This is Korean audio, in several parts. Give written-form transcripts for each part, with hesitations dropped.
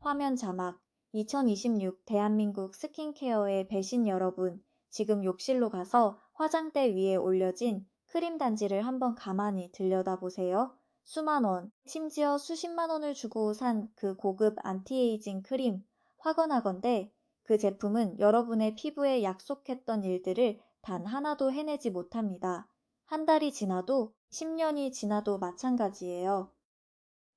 화면 자막 2026 대한민국 스킨케어의 배신 여러분, 지금 욕실로 가서 화장대 위에 올려진 크림 단지를 한번 가만히 들여다보세요. 수만 원, 심지어 수십만 원을 주고 산 그 고급 안티에이징 크림, 화건하건대 그 제품은 여러분의 피부에 약속했던 일들을 단 하나도 해내지 못합니다. 한 달이 지나도 10년이 지나도 마찬가지예요.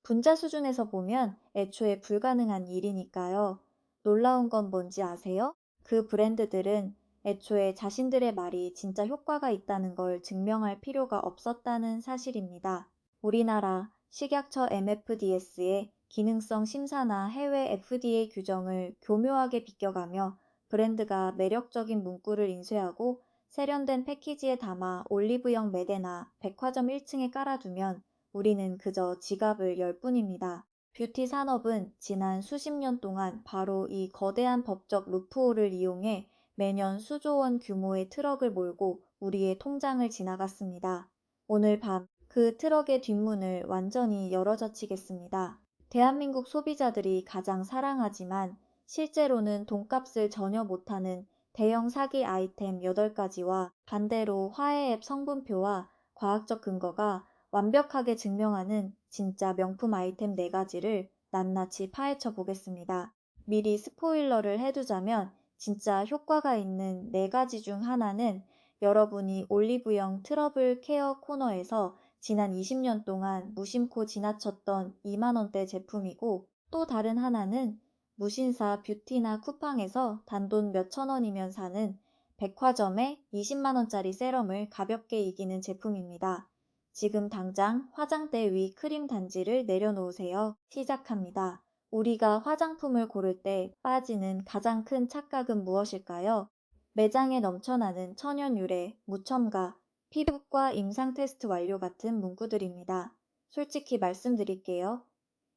분자 수준에서 보면 애초에 불가능한 일이니까요. 놀라운 건 뭔지 아세요? 그 브랜드들은 애초에 자신들의 말이 진짜 효과가 있다는 걸 증명할 필요가 없었다는 사실입니다. 우리나라 식약처 MFDS의 기능성 심사나 해외 FDA 규정을 교묘하게 비껴가며 브랜드가 매력적인 문구를 인쇄하고 세련된 패키지에 담아 올리브영 매대나 백화점 1층에 깔아두면 우리는 그저 지갑을 열 뿐입니다. 뷰티 산업은 지난 수십 년 동안 바로 이 거대한 법적 루프홀을 이용해 매년 수조 원 규모의 트럭을 몰고 우리의 통장을 지나갔습니다. 오늘 밤 그 트럭의 뒷문을 완전히 열어젖히겠습니다. 대한민국 소비자들이 가장 사랑하지만 실제로는 돈값을 전혀 못하는 대형 사기 아이템 8가지와 반대로 화해 앱 성분표와 과학적 근거가 완벽하게 증명하는 진짜 명품 아이템 4가지를 낱낱이 파헤쳐 보겠습니다. 미리 스포일러를 해두자면 진짜 효과가 있는 4가지 중 하나는 여러분이 올리브영 트러블 케어 코너에서 지난 20년 동안 무심코 지나쳤던 2만원대 제품이고, 또 다른 하나는 무신사 뷰티나 쿠팡에서 단돈 몇천 원이면 사는 백화점의 20만원짜리 세럼을 가볍게 이기는 제품입니다. 지금 당장 화장대 위 크림 단지를 내려놓으세요. 시작합니다. 우리가 화장품을 고를 때 빠지는 가장 큰 착각은 무엇일까요? 매장에 넘쳐나는 천연 유래, 무첨가, 피부과 임상 테스트 완료 같은 문구들입니다. 솔직히 말씀드릴게요.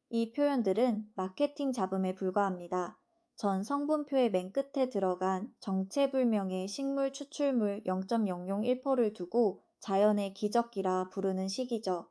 이 표현들은 마케팅 잡음에 불과합니다. 전 성분표의 맨 끝에 들어간 정체불명의 식물 추출물 0.001%를 두고 자연의 기적이라 부르는 식이죠.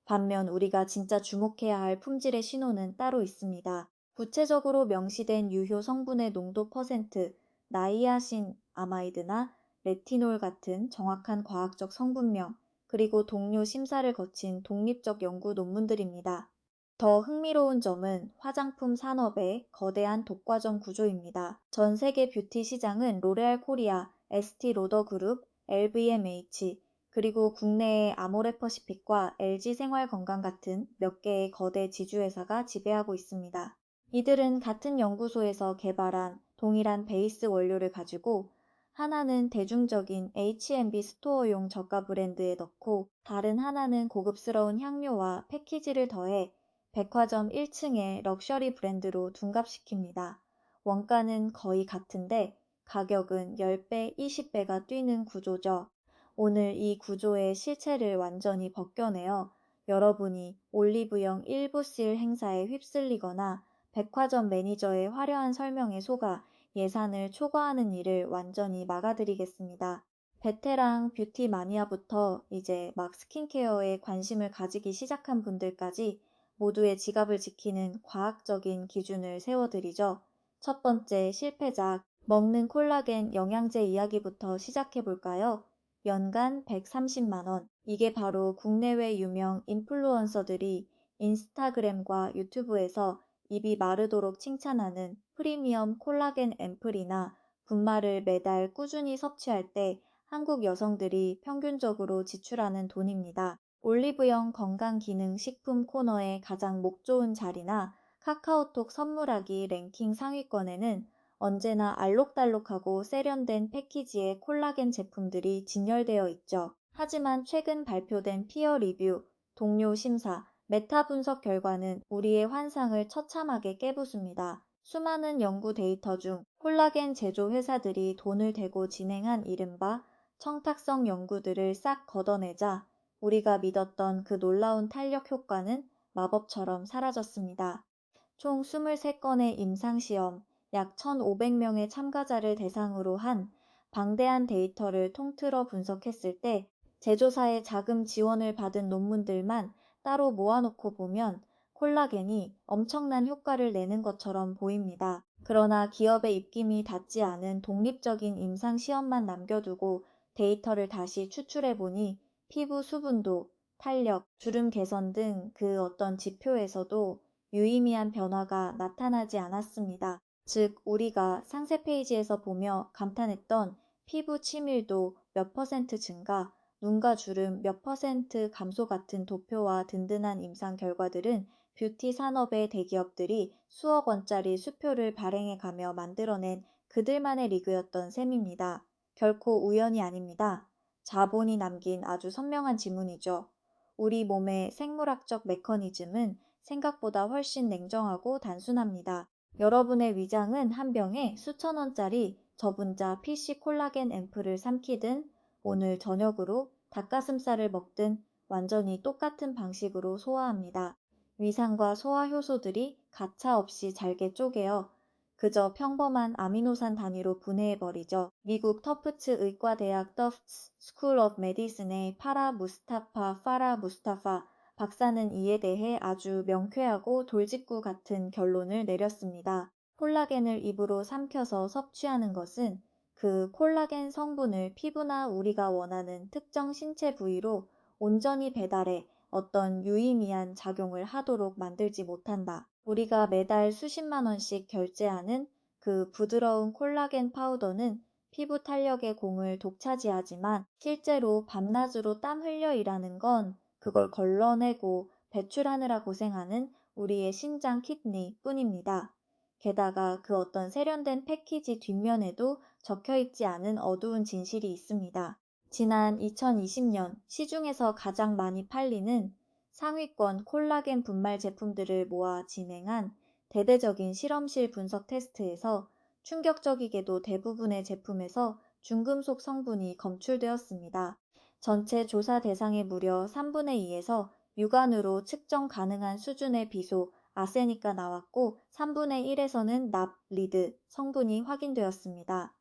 반면 우리가 진짜 주목해야 할 품질의 신호는 따로 있습니다. 구체적으로 명시된 유효 성분의 농도 퍼센트, 나이아신 아마이드나 레티놀 같은 정확한 과학적 성분명, 그리고 동료 심사를 거친 독립적 연구 논문들입니다. 더 흥미로운 점은 화장품 산업의 거대한 독과점 구조입니다. 전 세계 뷰티 시장은 로레알 코리아, 에스티 로더 그룹, LVMH, 그리고 국내의 아모레퍼시픽과 LG생활건강 같은 몇 개의 거대 지주회사가 지배하고 있습니다. 이들은 같은 연구소에서 개발한 동일한 베이스 원료를 가지고 하나는 대중적인 H&B 스토어용 저가 브랜드에 넣고 다른 하나는 고급스러운 향료와 패키지를 더해 백화점 1층의 럭셔리 브랜드로 둔갑시킵니다. 원가는 거의 같은데 가격은 10배, 20배가 뛰는 구조죠. 오늘 이 구조의 실체를 완전히 벗겨내어 여러분이 올리브영 일부실 행사에 휩쓸리거나 백화점 매니저의 화려한 설명에 속아 예산을 초과하는 일을 완전히 막아드리겠습니다. 베테랑 뷰티 마니아부터 이제 막 스킨케어에 관심을 가지기 시작한 분들까지 모두의 지갑을 지키는 과학적인 기준을 세워드리죠. 첫 번째 실패작, 먹는 콜라겐 영양제 이야기부터 시작해볼까요? 연간 130만 원. 이게 바로 국내외 유명 인플루언서들이 인스타그램과 유튜브에서 입이 마르도록 칭찬하는 프리미엄 콜라겐 앰플이나 분말을 매달 꾸준히 섭취할 때 한국 여성들이 평균적으로 지출하는 돈입니다. 올리브영 건강기능식품 코너의 가장 목 좋은 자리나 카카오톡 선물하기 랭킹 상위권에는 언제나 알록달록하고 세련된 패키지의 콜라겐 제품들이 진열되어 있죠. 하지만 최근 발표된 피어 리뷰, 동료 심사, 메타 분석 결과는 우리의 환상을 처참하게 깨부숩니다. 수많은 연구 데이터 중 콜라겐 제조 회사들이 돈을 대고 진행한 이른바 청탁성 연구들을 싹 걷어내자 우리가 믿었던 그 놀라운 탄력 효과는 마법처럼 사라졌습니다. 총 23건의 임상시험, 약 1,500명의 참가자를 대상으로 한 방대한 데이터를 통틀어 분석했을 때 제조사의 자금 지원을 받은 논문들만 따로 모아놓고 보면 콜라겐이 엄청난 효과를 내는 것처럼 보입니다. 그러나 기업의 입김이 닿지 않은 독립적인 임상 시험만 남겨두고 데이터를 다시 추출해보니 피부 수분도, 탄력, 주름 개선 등 그 어떤 지표에서도 유의미한 변화가 나타나지 않았습니다. 즉, 우리가 상세 페이지에서 보며 감탄했던 피부 치밀도 몇 퍼센트 증가, 눈가 주름 몇 퍼센트 감소 같은 도표와 든든한 임상 결과들은 뷰티 산업의 대기업들이 수억 원짜리 수표를 발행해가며 만들어낸 그들만의 리그였던 셈입니다. 결코 우연이 아닙니다. 자본이 남긴 아주 선명한 지문이죠. 우리 몸의 생물학적 메커니즘은 생각보다 훨씬 냉정하고 단순합니다. 여러분의 위장은 한 병에 수천 원짜리 저분자 PC 콜라겐 앰플을 삼키든 오늘 저녁으로 닭가슴살을 먹든 완전히 똑같은 방식으로 소화합니다. 위산과 소화 효소들이 가차없이 잘게 쪼개어 그저 평범한 아미노산 단위로 분해해버리죠. 미국 터프츠 의과대학 터프츠 스쿨 오브 메디슨의 파라 무스타파 박사는 이에 대해 아주 명쾌하고 돌직구 같은 결론을 내렸습니다. 콜라겐을 입으로 삼켜서 섭취하는 것은 그 콜라겐 성분을 피부나 우리가 원하는 특정 신체 부위로 온전히 배달해 어떤 유의미한 작용을 하도록 만들지 못한다. 우리가 매달 수십만 원씩 결제하는 그 부드러운 콜라겐 파우더는 피부 탄력의 공을 독차지하지만 실제로 밤낮으로 땀 흘려 일하는 건 그걸 걸러내고 배출하느라 고생하는 우리의 신장 키드니 뿐입니다. 게다가 그 어떤 세련된 패키지 뒷면에도 적혀있지 않은 어두운 진실이 있습니다. 지난 2020년 시중에서 가장 많이 팔리는 상위권 콜라겐 분말 제품들을 모아 진행한 대대적인 실험실 분석 테스트에서 충격적이게도 대부분의 제품에서 중금속 성분이 검출되었습니다. 전체 조사 대상의 무려 3분의 2에서 육안으로 측정 가능한 수준의 비소, 아세니가 나왔고 3분의 1에서는 납, 리드 성분이 확인되었습니다.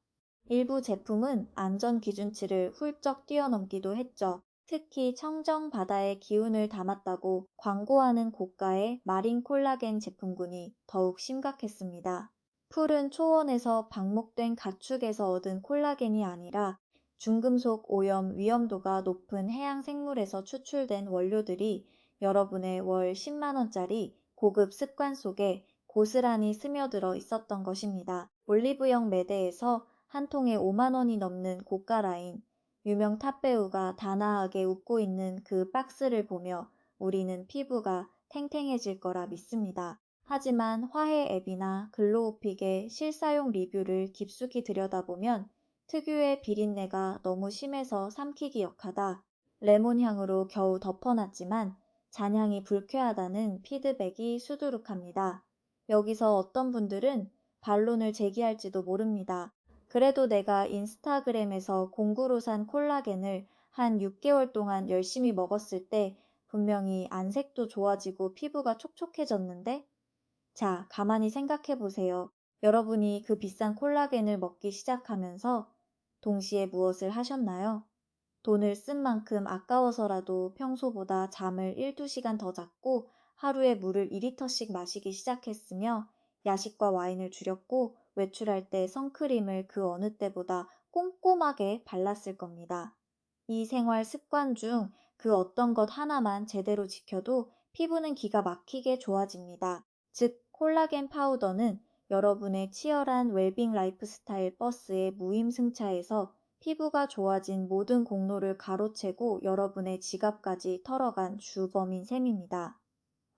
일부 제품은 안전 기준치를 훌쩍 뛰어넘기도 했죠. 특히 청정 바다의 기운을 담았다고 광고하는 고가의 마린 콜라겐 제품군이 더욱 심각했습니다. 푸른 초원에서 방목된 가축에서 얻은 콜라겐이 아니라 중금속 오염 위험도가 높은 해양 생물에서 추출된 원료들이 여러분의 월 10만 원짜리 고급 습관 속에 고스란히 스며들어 있었던 것입니다. 올리브영 매대에서 한 통에 5만 원이 넘는 고가 라인, 유명 탑배우가 단아하게 웃고 있는 그 박스를 보며 우리는 피부가 탱탱해질 거라 믿습니다. 하지만 화해 앱이나 글로우픽의 실사용 리뷰를 깊숙이 들여다보면 특유의 비린내가 너무 심해서 삼키기 역하다. 레몬 향으로 겨우 덮어놨지만 잔향이 불쾌하다는 피드백이 수두룩합니다. 여기서 어떤 분들은 반론을 제기할지도 모릅니다. 그래도 내가 인스타그램에서 공구로 산 콜라겐을 한 6개월 동안 열심히 먹었을 때 분명히 안색도 좋아지고 피부가 촉촉해졌는데? 자, 가만히 생각해 보세요. 여러분이 그 비싼 콜라겐을 먹기 시작하면서 동시에 무엇을 하셨나요? 돈을 쓴 만큼 아까워서라도 평소보다 잠을 1~2시간 더 잤고 하루에 물을 2리터씩 마시기 시작했으며 야식과 와인을 줄였고 외출할 때 선크림을 그 어느 때보다 꼼꼼하게 발랐을 겁니다. 이 생활 습관 중 그 어떤 것 하나만 제대로 지켜도 피부는 기가 막히게 좋아집니다. 즉, 콜라겐 파우더는 여러분의 치열한 웰빙 라이프스타일 버스의 무임승차에서 피부가 좋아진 모든 공로를 가로채고 여러분의 지갑까지 털어간 주범인 셈입니다.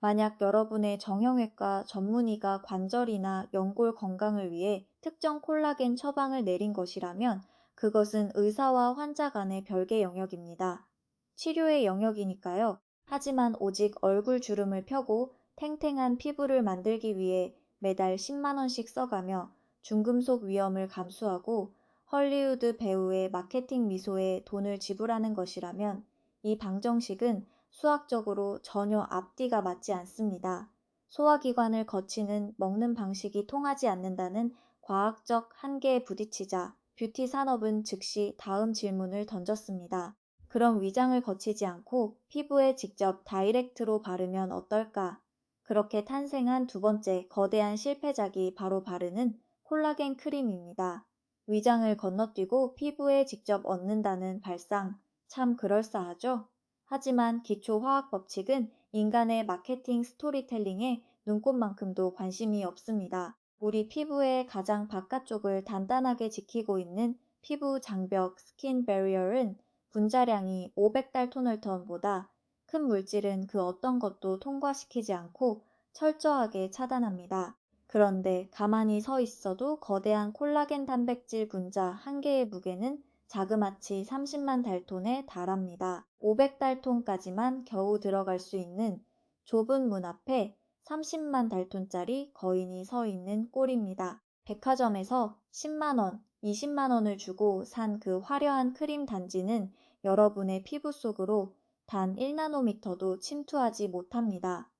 만약 여러분의 정형외과 전문의가 관절이나 연골 건강을 위해 특정 콜라겐 처방을 내린 것이라면 그것은 의사와 환자 간의 별개 영역입니다. 치료의 영역이니까요. 하지만 오직 얼굴 주름을 펴고 탱탱한 피부를 만들기 위해 매달 10만 원씩 써가며 중금속 위험을 감수하고 헐리우드 배우의 마케팅 미소에 돈을 지불하는 것이라면 이 방정식은 수학적으로 전혀 앞뒤가 맞지 않습니다. 소화기관을 거치는 먹는 방식이 통하지 않는다는 과학적 한계에 부딪히자 뷰티 산업은 즉시 다음 질문을 던졌습니다. 그럼 위장을 거치지 않고 피부에 직접 다이렉트로 바르면 어떨까? 그렇게 탄생한 두 번째 거대한 실패작이 바로 바르는 콜라겐 크림입니다. 위장을 건너뛰고 피부에 직접 얻는다는 발상, 참 그럴싸하죠? 하지만 기초 화학 법칙은 인간의 마케팅 스토리텔링에 눈꽃만큼도 관심이 없습니다. 우리 피부의 가장 바깥쪽을 단단하게 지키고 있는 피부 장벽 스킨 베리어는 분자량이 500달토널턴보다 큰 물질은 그 어떤 것도 통과시키지 않고 철저하게 차단합니다. 그런데 가만히 서 있어도 거대한 콜라겐 단백질 분자 한 개의 무게는 자그마치 30만 달톤에 달합니다. 500달톤까지만 겨우 들어갈 수 있는 좁은 문 앞에 30만 달톤짜리 거인이 서 있는 꼴입니다. 백화점에서 10만 원, 20만 원을 주고 산 그 화려한 크림 단지는 여러분의 피부 속으로 단 1나노미터도 침투하지 못합니다.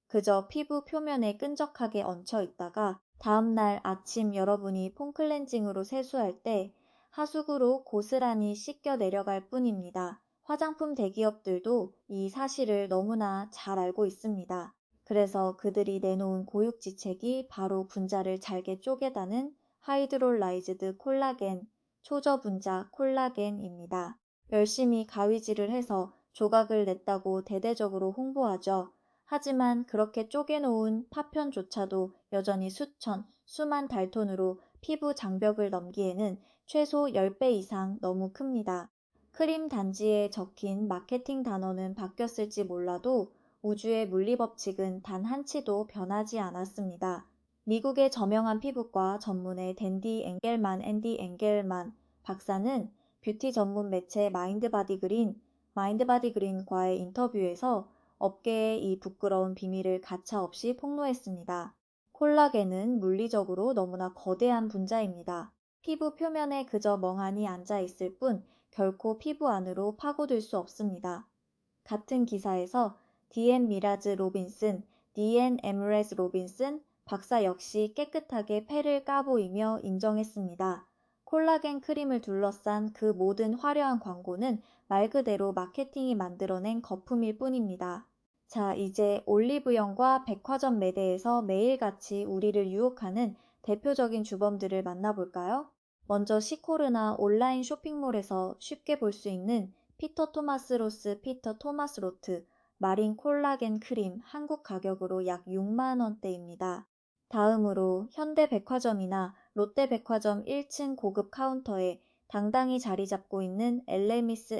그저 피부 표면에 끈적하게 얹혀 있다가 다음날 아침 여러분이 폼클렌징으로 세수할 때 하수구로 고스란히 씻겨 내려갈 뿐입니다. 화장품 대기업들도 이 사실을 너무나 잘 알고 있습니다. 그래서 그들이 내놓은 고육지책이 바로 분자를 잘게 쪼개다는 하이드롤라이즈드 콜라겐, 초저분자 콜라겐입니다. 열심히 가위질을 해서 조각을 냈다고 대대적으로 홍보하죠. 하지만 그렇게 쪼개놓은 파편조차도 여전히 수천, 수만 달톤으로 피부 장벽을 넘기에는 최소 10배 이상 너무 큽니다. 크림 단지에 적힌 마케팅 단어는 바뀌었을지 몰라도 우주의 물리법칙은 단 한치도 변하지 않았습니다. 미국의 저명한 피부과 전문의 앤디 앵겔만 박사는 뷰티 전문 매체 마인드바디 그린과의 인터뷰에서 업계의 이 부끄러운 비밀을 가차없이 폭로했습니다. 콜라겐은 물리적으로 너무나 거대한 분자입니다. 피부 표면에 그저 멍하니 앉아 있을 뿐 결코 피부 안으로 파고들 수 없습니다. 같은 기사에서 디앤 에므레즈 로빈슨 박사 역시 깨끗하게 패를 까보이며 인정했습니다. 콜라겐 크림을 둘러싼 그 모든 화려한 광고는 말 그대로 마케팅이 만들어낸 거품일 뿐입니다. 자, 이제 올리브영과 백화점 매대에서 매일같이 우리를 유혹하는 대표적인 주범들을 만나볼까요? 먼저 시코르나 온라인 쇼핑몰에서 쉽게 볼 수 있는 피터 토마스 로트 마린 콜라겐 크림 한국 가격으로 약 6만 원대입니다. 다음으로 현대백화점이나 롯데백화점 1층 고급 카운터에 당당히 자리 잡고 있는 엘레미스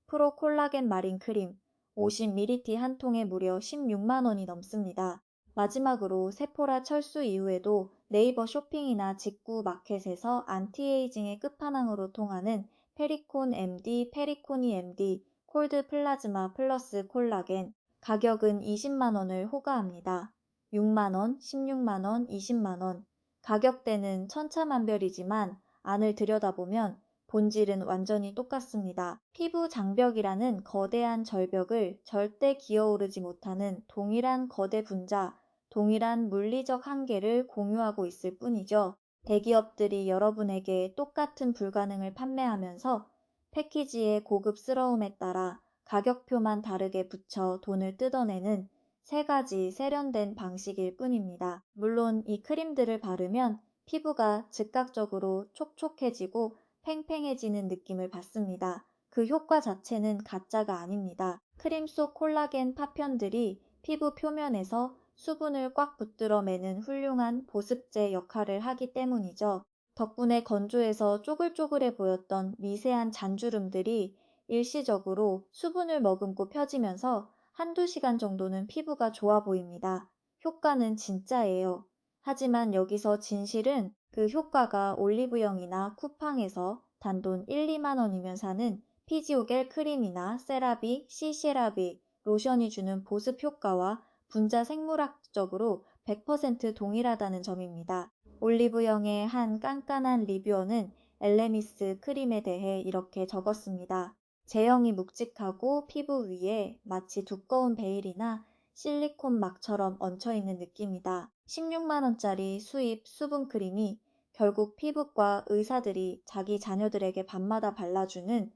프로 콜라겐 마린 크림 50ml 한 통에 무려 16만 원이 넘습니다. 마지막으로 세포라 철수 이후에도 네이버 쇼핑이나 직구 마켓에서 안티에이징의 끝판왕으로 통하는 페리코니 MD, 콜드 플라즈마 플러스 콜라겐, 가격은 20만 원을 호가합니다. 6만 원, 16만 원, 20만 원. 가격대는 천차만별이지만 안을 들여다보면 본질은 완전히 똑같습니다. 피부 장벽이라는 거대한 절벽을 절대 기어오르지 못하는 동일한 거대 분자, 동일한 물리적 한계를 공유하고 있을 뿐이죠. 대기업들이 여러분에게 똑같은 불가능을 판매하면서 패키지의 고급스러움에 따라 가격표만 다르게 붙여 돈을 뜯어내는 세 가지 세련된 방식일 뿐입니다. 물론 이 크림들을 바르면 피부가 즉각적으로 촉촉해지고 팽팽해지는 느낌을 받습니다. 그 효과 자체는 가짜가 아닙니다. 크림 속 콜라겐 파편들이 피부 표면에서 수분을 꽉 붙들어 매는 훌륭한 보습제 역할을 하기 때문이죠. 덕분에 건조해서 쪼글쪼글해 보였던 미세한 잔주름들이 일시적으로 수분을 머금고 펴지면서 한두 시간 정도는 피부가 좋아 보입니다. 효과는 진짜예요. 하지만 여기서 진실은 그 효과가 올리브영이나 쿠팡에서 단돈 1, 2만 원이면 사는 피지오겔 크림이나 세라비, 시세라비, 로션이 주는 보습 효과와 분자 생물학적으로 100% 동일하다는 점입니다. 올리브영의 한 깐깐한 리뷰어는 엘레미스 크림에 대해 이렇게 적었습니다. 제형이 묵직하고 피부 위에 마치 두꺼운 베일이나 실리콘 막처럼 얹혀있는 느낌이다. 16만 원짜리 수입 수분 크림이 결국 피부과 의사들이 자기 자녀들에게 밤마다 발라주는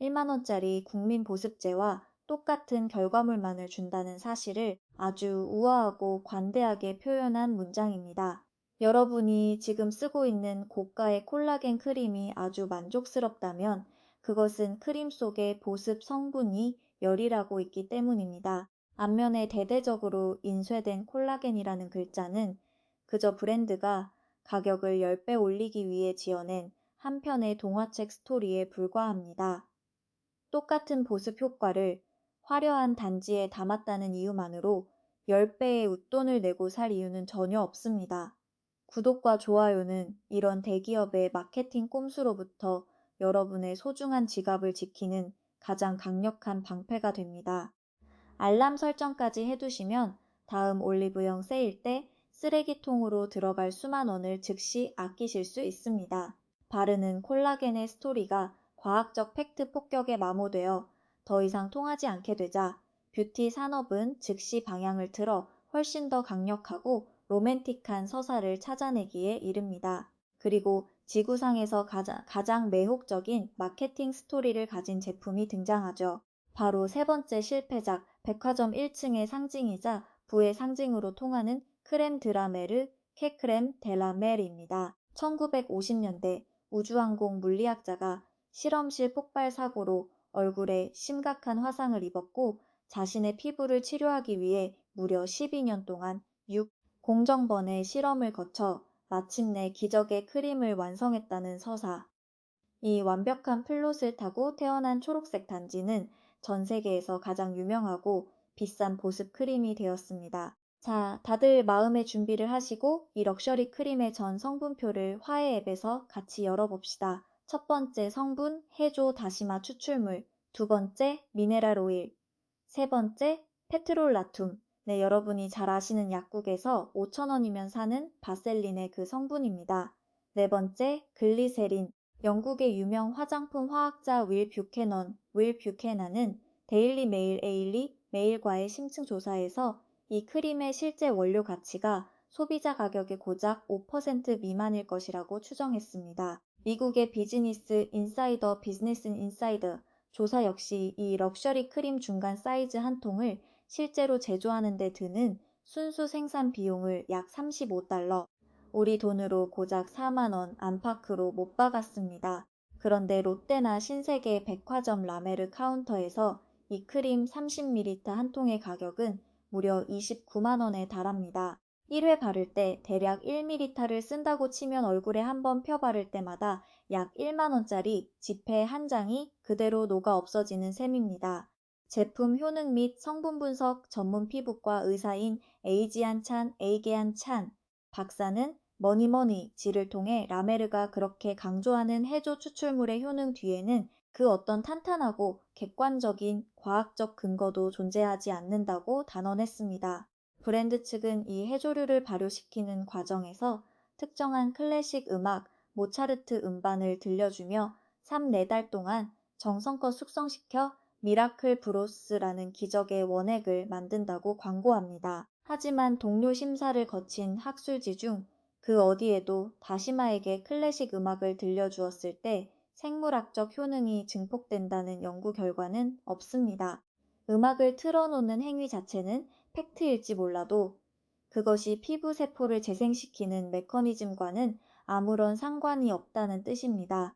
1만 원짜리 국민 보습제와 똑같은 결과물만을 준다는 사실을 아주 우아하고 관대하게 표현한 문장입니다. 여러분이 지금 쓰고 있는 고가의 콜라겐 크림이 아주 만족스럽다면 그것은 크림 속의 보습 성분이 열일하고 있기 때문입니다. 앞면에 대대적으로 인쇄된 콜라겐이라는 글자는 그저 브랜드가 가격을 10배 올리기 위해 지어낸 한 편의 동화책 스토리에 불과합니다. 똑같은 보습 효과를 화려한 단지에 담았다는 이유만으로 10배의 웃돈을 내고 살 이유는 전혀 없습니다. 구독과 좋아요는 이런 대기업의 마케팅 꼼수로부터 여러분의 소중한 지갑을 지키는 가장 강력한 방패가 됩니다. 알람 설정까지 해두시면 다음 올리브영 세일 때 쓰레기통으로 들어갈 수만 원을 즉시 아끼실 수 있습니다. 바르는 콜라겐의 스토리가 과학적 팩트 폭격에 마모되어 더 이상 통하지 않게 되자 뷰티 산업은 즉시 방향을 틀어 훨씬 더 강력하고 로맨틱한 서사를 찾아내기에 이릅니다. 그리고 지구상에서 가장 매혹적인 마케팅 스토리를 가진 제품이 등장하죠. 바로 세 번째 실패작, 백화점 1층의 상징이자 부의 상징으로 통하는 크렘 드라메르 케크렘 데라멜입니다. 1950년대 우주항공 물리학자가 실험실 폭발 사고로 얼굴에 심각한 화상을 입었고 자신의 피부를 치료하기 위해 무려 12년 동안 6공정번의 실험을 거쳐 마침내 기적의 크림을 완성했다는 서사. 이 완벽한 플롯을 타고 태어난 초록색 단지는 전 세계에서 가장 유명하고 비싼 보습 크림이 되었습니다. 자, 다들 마음의 준비를 하시고 이 럭셔리 크림의 전 성분표를 화해 앱에서 같이 열어봅시다. 첫 번째 성분 해조 다시마 추출물, 두 번째 미네랄 오일, 세 번째 페트롤라툼. 네, 여러분이 잘 아시는 약국에서 5,000원이면 사는 바셀린의 그 성분입니다. 네 번째 글리세린. 영국의 유명 화장품 화학자 윌 뷰캐넌은 데일리 메일 에일리 메일과의 심층 조사에서 이 크림의 실제 원료 가치가 소비자 가격의 고작 5% 미만일 것이라고 추정했습니다. 미국의 비즈니스 인사이더 조사 역시 이 럭셔리 크림 중간 사이즈 한 통을 실제로 제조하는 데 드는 순수 생산 비용을 약 35달러, 우리 돈으로 고작 4만 원 안팎으로 못 박았습니다. 그런데 롯데나 신세계 백화점 라메르 카운터에서 이 크림 30ml 한 통의 가격은 무려 29만 원에 달합니다. 1회 바를 때 대략 1ml를 쓴다고 치면 얼굴에 한번 펴 바를 때마다 약 1만 원짜리 지폐 한 장이 그대로 녹아 없어지는 셈입니다. 제품 효능 및 성분 분석 전문 피부과 의사인 에이게안 찬 박사는 지를 통해 라메르가 그렇게 강조하는 해조 추출물의 효능 뒤에는 그 어떤 탄탄하고 객관적인 과학적 근거도 존재하지 않는다고 단언했습니다. 브랜드 측은 이 해조류를 발효시키는 과정에서 특정한 클래식 음악 모차르트 음반을 들려주며 3, 4달 동안 정성껏 숙성시켜 미라클 브로스라는 기적의 원액을 만든다고 광고합니다. 하지만 동료 심사를 거친 학술지 중 그 어디에도 다시마에게 클래식 음악을 들려주었을 때 생물학적 효능이 증폭된다는 연구 결과는 없습니다. 음악을 틀어놓는 행위 자체는 팩트일지 몰라도 그것이 피부 세포를 재생시키는 메커니즘과는 아무런 상관이 없다는 뜻입니다.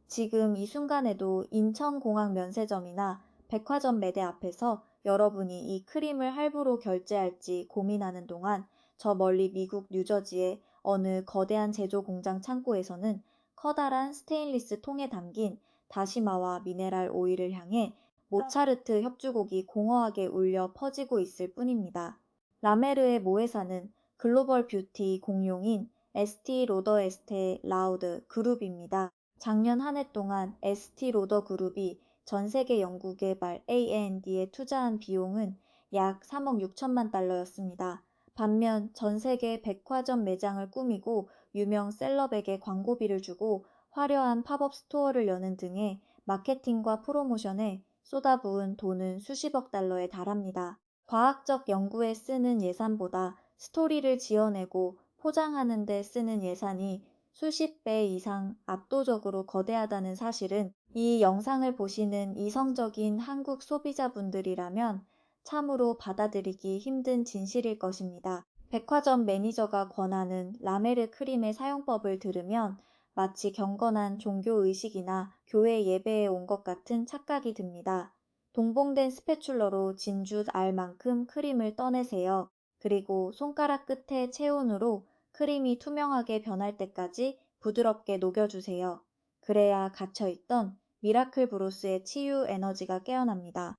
지금 이 순간에도 인천공항 면세점이나 백화점 매대 앞에서 여러분이 이 크림을 할부로 결제할지 고민하는 동안 저 멀리 미국 뉴저지의 어느 거대한 제조 공장 창고에서는 커다란 스테인리스 통에 담긴 다시마와 미네랄 오일을 향해 모차르트 협주곡이 공허하게 울려 퍼지고 있을 뿐입니다. 라메르의 모회사는 글로벌 뷰티 공룡인 에스티 로더 에스테 라우드 그룹입니다. 작년 한 해 동안 에스티 로더 그룹이 전 세계 연구 개발 A&D에 투자한 비용은 약 3억 6천만 달러였습니다. 반면 전 세계 백화점 매장을 꾸미고 유명 셀럽에게 광고비를 주고 화려한 팝업 스토어를 여는 등의 마케팅과 프로모션에 쏟아부은 돈은 수십억 달러에 달합니다. 과학적 연구에 쓰는 예산보다 스토리를 지어내고 포장하는 데 쓰는 예산이 수십 배 이상 압도적으로 거대하다는 사실은 이 영상을 보시는 이성적인 한국 소비자분들이라면 참으로 받아들이기 힘든 진실일 것입니다. 백화점 매니저가 권하는 라메르 크림의 사용법을 들으면 마치 경건한 종교의식이나 교회 예배에 온 것 같은 착각이 듭니다. 동봉된 스패츌러로 진주 알 만큼 크림을 떠내세요. 그리고 손가락 끝에 체온으로 크림이 투명하게 변할 때까지 부드럽게 녹여주세요. 그래야 갇혀있던 미라클 브로스의 치유 에너지가 깨어납니다.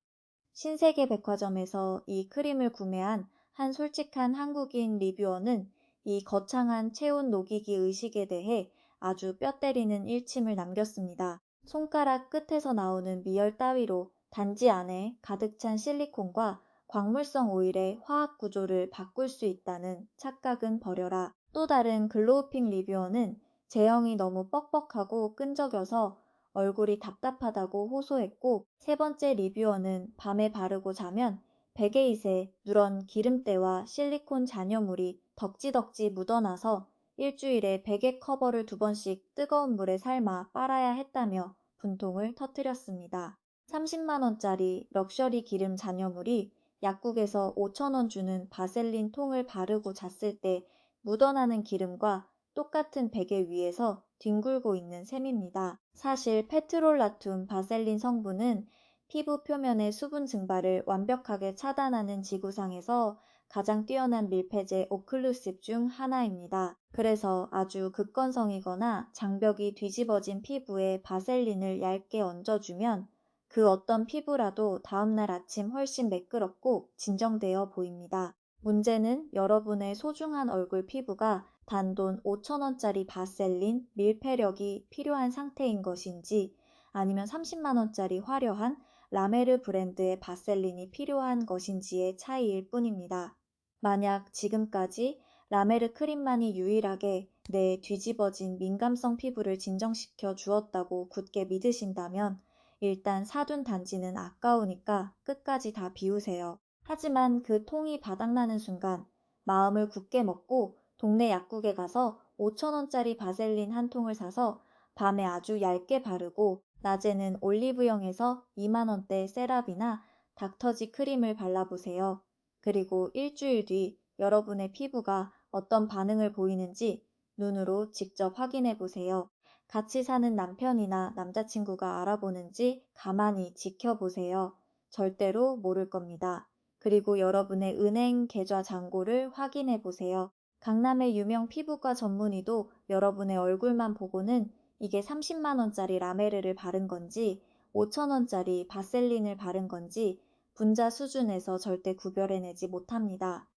신세계 백화점에서 이 크림을 구매한 한 솔직한 한국인 리뷰어는 이 거창한 체온 녹이기 의식에 대해 아주 뼈 때리는 일침을 남겼습니다. 손가락 끝에서 나오는 미열 따위로 단지 안에 가득 찬 실리콘과 광물성 오일의 화학 구조를 바꿀 수 있다는 착각은 버려라. 또 다른 글로우핑 리뷰어는 제형이 너무 뻑뻑하고 끈적여서 얼굴이 답답하다고 호소했고, 세 번째 리뷰어는 밤에 바르고 자면 베개잇에 누런 기름때와 실리콘 잔여물이 덕지덕지 묻어나서 일주일에 베개 커버를 2번씩 뜨거운 물에 삶아 빨아야 했다며 분통을 터뜨렸습니다. 30만원짜리 럭셔리 기름 잔여물이 약국에서 5,000원 주는 바셀린 통을 바르고 잤을 때 묻어나는 기름과 똑같은 베개 위에서 뒹굴고 있는 셈입니다. 사실 페트롤라툼 바셀린 성분은 피부 표면의 수분 증발을 완벽하게 차단하는 지구상에서 가장 뛰어난 밀폐제 오클루시브 중 하나입니다. 그래서 아주 극건성이거나 장벽이 뒤집어진 피부에 바셀린을 얇게 얹어주면 그 어떤 피부라도 다음날 아침 훨씬 매끄럽고 진정되어 보입니다. 문제는 여러분의 소중한 얼굴 피부가 단돈 5,000원짜리 바셀린 밀폐력이 필요한 상태인 것인지 아니면 30만원짜리 화려한 라메르 브랜드의 바셀린이 필요한 것인지의 차이일 뿐입니다. 만약 지금까지 라메르 크림만이 유일하게 내 뒤집어진 민감성 피부를 진정시켜 주었다고 굳게 믿으신다면 일단 사둔 단지는 아까우니까 끝까지 다 비우세요. 하지만 그 통이 바닥나는 순간 마음을 굳게 먹고 동네 약국에 가서 5,000원짜리 바셀린 한 통을 사서 밤에 아주 얇게 바르고 낮에는 올리브영에서 2만원대 세라비나 닥터지 크림을 발라보세요. 그리고 일주일 뒤 여러분의 피부가 어떤 반응을 보이는지 눈으로 직접 확인해 보세요. 같이 사는 남편이나 남자친구가 알아보는지 가만히 지켜보세요. 절대로 모를 겁니다. 그리고 여러분의 은행 계좌 잔고를 확인해 보세요. 강남의 유명 피부과 전문의도 여러분의 얼굴만 보고는 이게 30만원짜리 라메르를 바른 건지 5,000원짜리 바셀린을 바른 건지 분자 수준에서 절대 구별해내지 못합니다.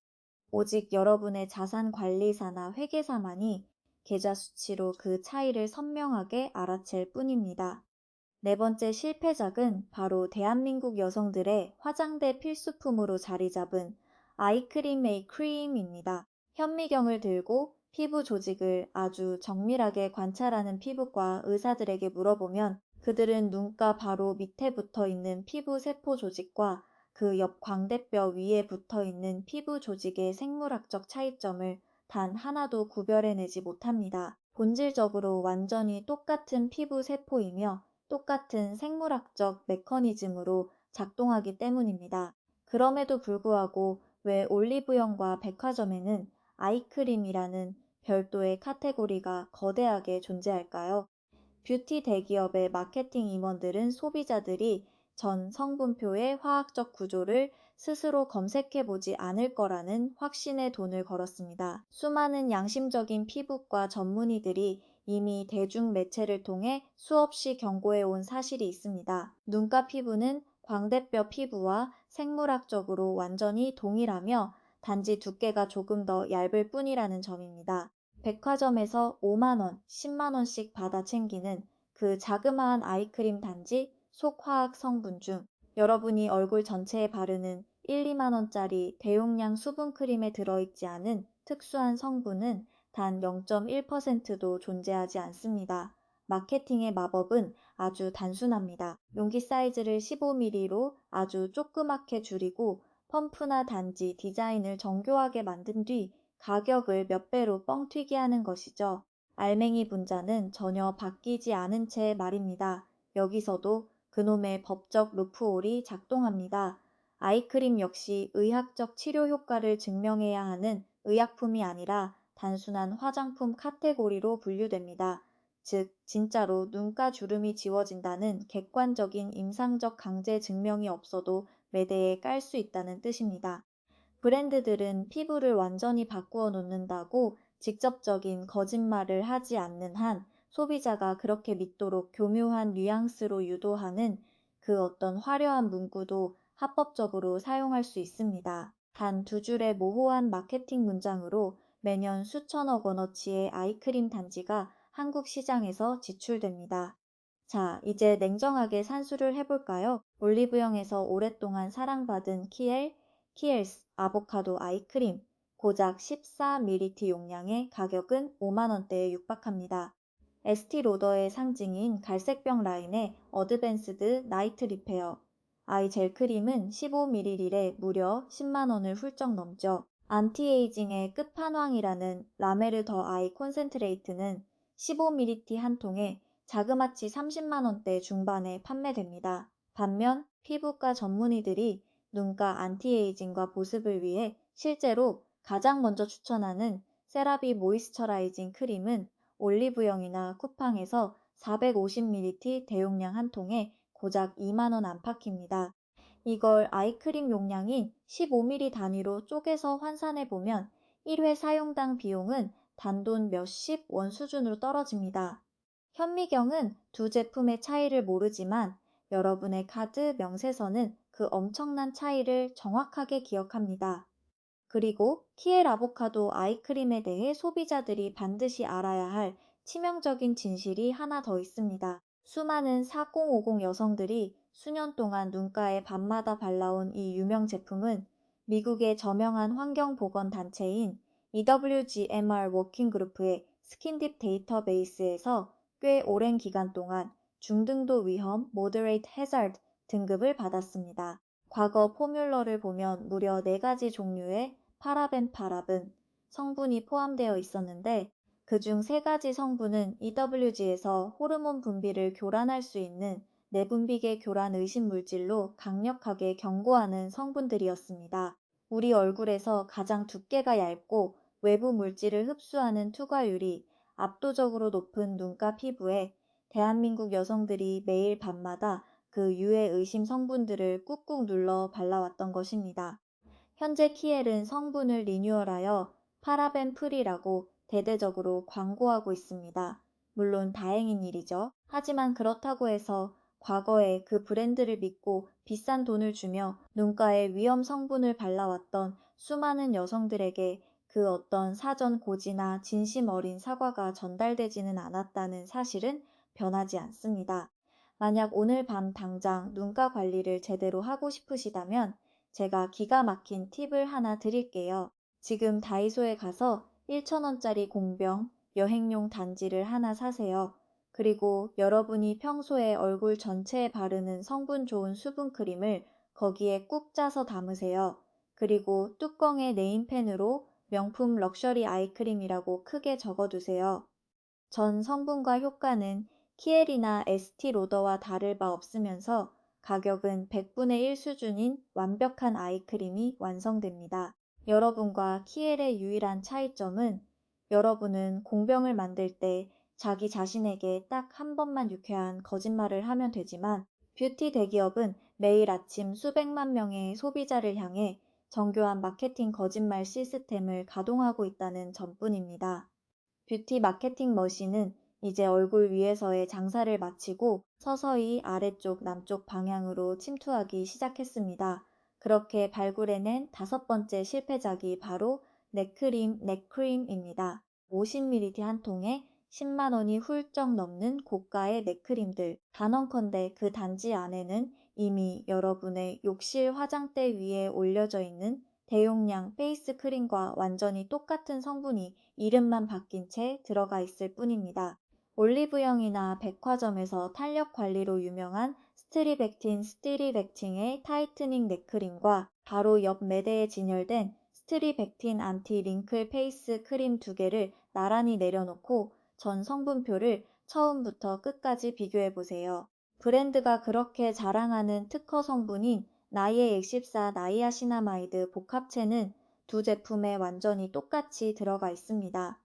오직 여러분의 자산관리사나 회계사만이 계좌 수치로 그 차이를 선명하게 알아챌 뿐입니다. 네 번째 실패작은 바로 대한민국 여성들의 화장대 필수품으로 자리 잡은 아이크림 메이크림입니다. 현미경을 들고 피부 조직을 아주 정밀하게 관찰하는 피부과 의사들에게 물어보면 그들은 눈가 바로 밑에 붙어 있는 피부 세포 조직과 그 옆 광대뼈 위에 붙어 있는 피부 조직의 생물학적 차이점을 단 하나도 구별해내지 못합니다. 본질적으로 완전히 똑같은 피부 세포이며 똑같은 생물학적 메커니즘으로 작동하기 때문입니다. 그럼에도 불구하고 왜 올리브영과 백화점에는 아이크림이라는 별도의 카테고리가 거대하게 존재할까요? 뷰티 대기업의 마케팅 임원들은 소비자들이 전 성분표의 화학적 구조를 스스로 검색해보지 않을 거라는 확신에 돈을 걸었습니다. 수많은 양심적인 피부과 전문의들이 이미 대중 매체를 통해 수없이 경고해온 사실이 있습니다. 눈가 피부는 광대뼈 피부와 생물학적으로 완전히 동일하며 단지 두께가 조금 더 얇을 뿐이라는 점입니다. 백화점에서 5만원, 10만원씩 받아 챙기는 그 자그마한 아이크림 단지 속화학 성분 중 여러분이 얼굴 전체에 바르는 1, 2만원짜리 대용량 수분크림에 들어있지 않은 특수한 성분은 단 0.1%도 존재하지 않습니다. 마케팅의 마법은 아주 단순합니다. 용기 사이즈를 15ml로 아주 조그맣게 줄이고 펌프나 단지 디자인을 정교하게 만든 뒤 가격을 몇 배로 뻥튀기 하는 것이죠. 알맹이 분자는 전혀 바뀌지 않은 채 말입니다. 여기서도 그놈의 법적 루프홀이 작동합니다. 아이크림 역시 의학적 치료 효과를 증명해야 하는 의약품이 아니라 단순한 화장품 카테고리로 분류됩니다. 즉, 진짜로 눈가 주름이 지워진다는 객관적인 임상적 강제 증명이 없어도 매대에 깔 수 있다는 뜻입니다. 브랜드들은 피부를 완전히 바꾸어 놓는다고 직접적인 거짓말을 하지 않는 한 소비자가 그렇게 믿도록 교묘한 뉘앙스로 유도하는 그 어떤 화려한 문구도 합법적으로 사용할 수 있습니다. 단 두 줄의 모호한 마케팅 문장으로 매년 수천억 원어치의 아이크림 단지가 한국 시장에서 지출됩니다. 자, 이제 냉정하게 산수를 해볼까요? 올리브영에서 오랫동안 사랑받은 키엘스 아보카도 아이크림, 고작 14ml 용량의 가격은 5만 원대에 육박합니다. 에스티로더의 상징인 갈색병 라인의 어드밴스드 나이트 리페어, 아이 젤크림은 15ml에 무려 10만 원을 훌쩍 넘죠. 안티에이징의 끝판왕이라는 라메르 더 아이 콘센트레이트는 15ml 한 통에 자그마치 30만 원대 중반에 판매됩니다. 반면 피부과 전문의들이 눈가 안티에이징과 보습을 위해 실제로 가장 먼저 추천하는 세라비 모이스처라이징 크림은 올리브영이나 쿠팡에서 450ml 대용량 한 통에 고작 2만 원 안팎입니다. 이걸 아이크림 용량인 15ml 단위로 쪼개서 환산해보면 1회 사용당 비용은 단돈 몇십 원 수준으로 떨어집니다. 현미경은 두 제품의 차이를 모르지만 여러분의 카드 명세서는 그 엄청난 차이를 정확하게 기억합니다. 그리고 키엘 아보카도 아이크림에 대해 소비자들이 반드시 알아야 할 치명적인 진실이 하나 더 있습니다. 수많은 4050 여성들이 수년 동안 눈가에 밤마다 발라온 이 유명 제품은 미국의 저명한 환경보건단체인 EWGMR 워킹그룹의 스킨딥 데이터베이스에서 꽤 오랜 기간 동안 중등도 위험 Moderate Hazard 등급을 받았습니다. 과거 포뮬러를 보면 무려 4가지 종류의 파라벤 성분이 포함되어 있었는데 그중 3가지 성분은 EWG에서 호르몬 분비를 교란할 수 있는 내분비계 교란 의심 물질로 강력하게 경고하는 성분들이었습니다. 우리 얼굴에서 가장 두께가 얇고 외부 물질을 흡수하는 투과율이 압도적으로 높은 눈가 피부에 대한민국 여성들이 매일 밤마다 그 유해 의심 성분들을 꾹꾹 눌러 발라왔던 것입니다. 현재 키엘은 성분을 리뉴얼하여 파라벤 프리라고 대대적으로 광고하고 있습니다. 물론 다행인 일이죠. 하지만 그렇다고 해서 과거에 그 브랜드를 믿고 비싼 돈을 주며 눈가에 위험 성분을 발라왔던 수많은 여성들에게 그 어떤 사전 고지나 진심 어린 사과가 전달되지는 않았다는 사실은 변하지 않습니다. 만약 오늘 밤 당장 눈가 관리를 제대로 하고 싶으시다면 제가 기가 막힌 팁을 하나 드릴게요. 지금 다이소에 가서 1,000원짜리 공병 여행용 단지를 하나 사세요. 그리고 여러분이 평소에 얼굴 전체에 바르는 성분 좋은 수분크림을 거기에 꾹 짜서 담으세요. 그리고 뚜껑에 네임펜으로 명품 럭셔리 아이크림이라고 크게 적어두세요. 전 성분과 효과는 키엘이나 에스티로더와 다를 바 없으면서 가격은 100분의 1 수준인 완벽한 아이크림이 완성됩니다. 여러분과 키엘의 유일한 차이점은 여러분은 공병을 만들 때 자기 자신에게 딱 한 번만 유쾌한 거짓말을 하면 되지만 뷰티 대기업은 매일 아침 수백만 명의 소비자를 향해 정교한 마케팅 거짓말 시스템을 가동하고 있다는 점뿐입니다. 뷰티 마케팅 머신은 이제 얼굴 위에서의 장사를 마치고 서서히 아래쪽 남쪽 방향으로 침투하기 시작했습니다. 그렇게 발굴해낸 5번째 실패작이 바로 넥크림입니다. 50ml 한 통에 10만 원이 훌쩍 넘는 고가의 넥크림들. 단언컨대 그 단지 안에는 이미 여러분의 욕실 화장대 위에 올려져 있는 대용량 페이스 크림과 완전히 똑같은 성분이 이름만 바뀐 채 들어가 있을 뿐입니다. 올리브영이나 백화점에서 탄력 관리로 유명한 스트리백틴의 타이트닝 넥크림과 바로 옆 매대에 진열된 스트리백틴 안티 링클 페이스 크림 2개를 나란히 내려놓고 전 성분표를 처음부터 끝까지 비교해 보세요. 브랜드가 그렇게 자랑하는 특허 성분인 나이에14 나이아시나마이드 복합체는 두 제품에 완전히 똑같이 들어가 있습니다.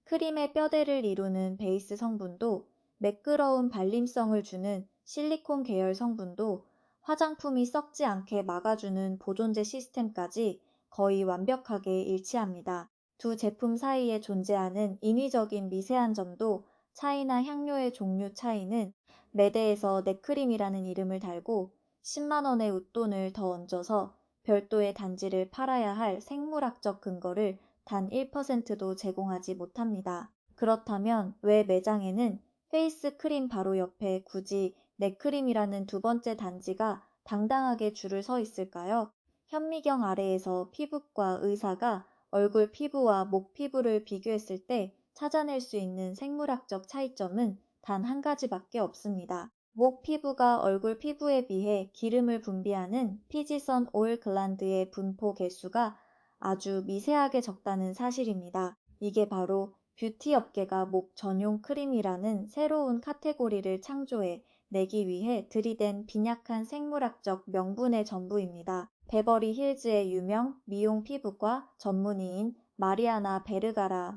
크림의 뼈대를 이루는 베이스 성분도, 매끄러운 발림성을 주는 실리콘 계열 성분도, 화장품이 썩지 않게 막아주는 보존제 시스템까지 거의 완벽하게 일치합니다. 두 제품 사이에 존재하는 인위적인 미세한 점도, 차이나 향료의 종류 차이는 매대에서 넥크림이라는 이름을 달고 10만 원의 웃돈을 더 얹어서 별도의 단지를 팔아야 할 생물학적 근거를 단 1%도 제공하지 못합니다. 그렇다면 왜 매장에는 페이스 크림 바로 옆에 굳이 넥크림이라는 두 번째 단지가 당당하게 줄을 서 있을까요? 현미경 아래에서 피부과 의사가 얼굴 피부와 목 피부를 비교했을 때 찾아낼 수 있는 생물학적 차이점은 단 한 가지밖에 없습니다. 목 피부가 얼굴 피부에 비해 기름을 분비하는 피지선 오일 글란드의 분포 개수가 아주 미세하게 적다는 사실입니다. 이게 바로 뷰티 업계가 목 전용 크림이라는 새로운 카테고리를 창조해 내기 위해 들이댄 빈약한 생물학적 명분의 전부입니다. 베버리 힐즈의 유명 미용 피부과 전문의인 마리아나 베가라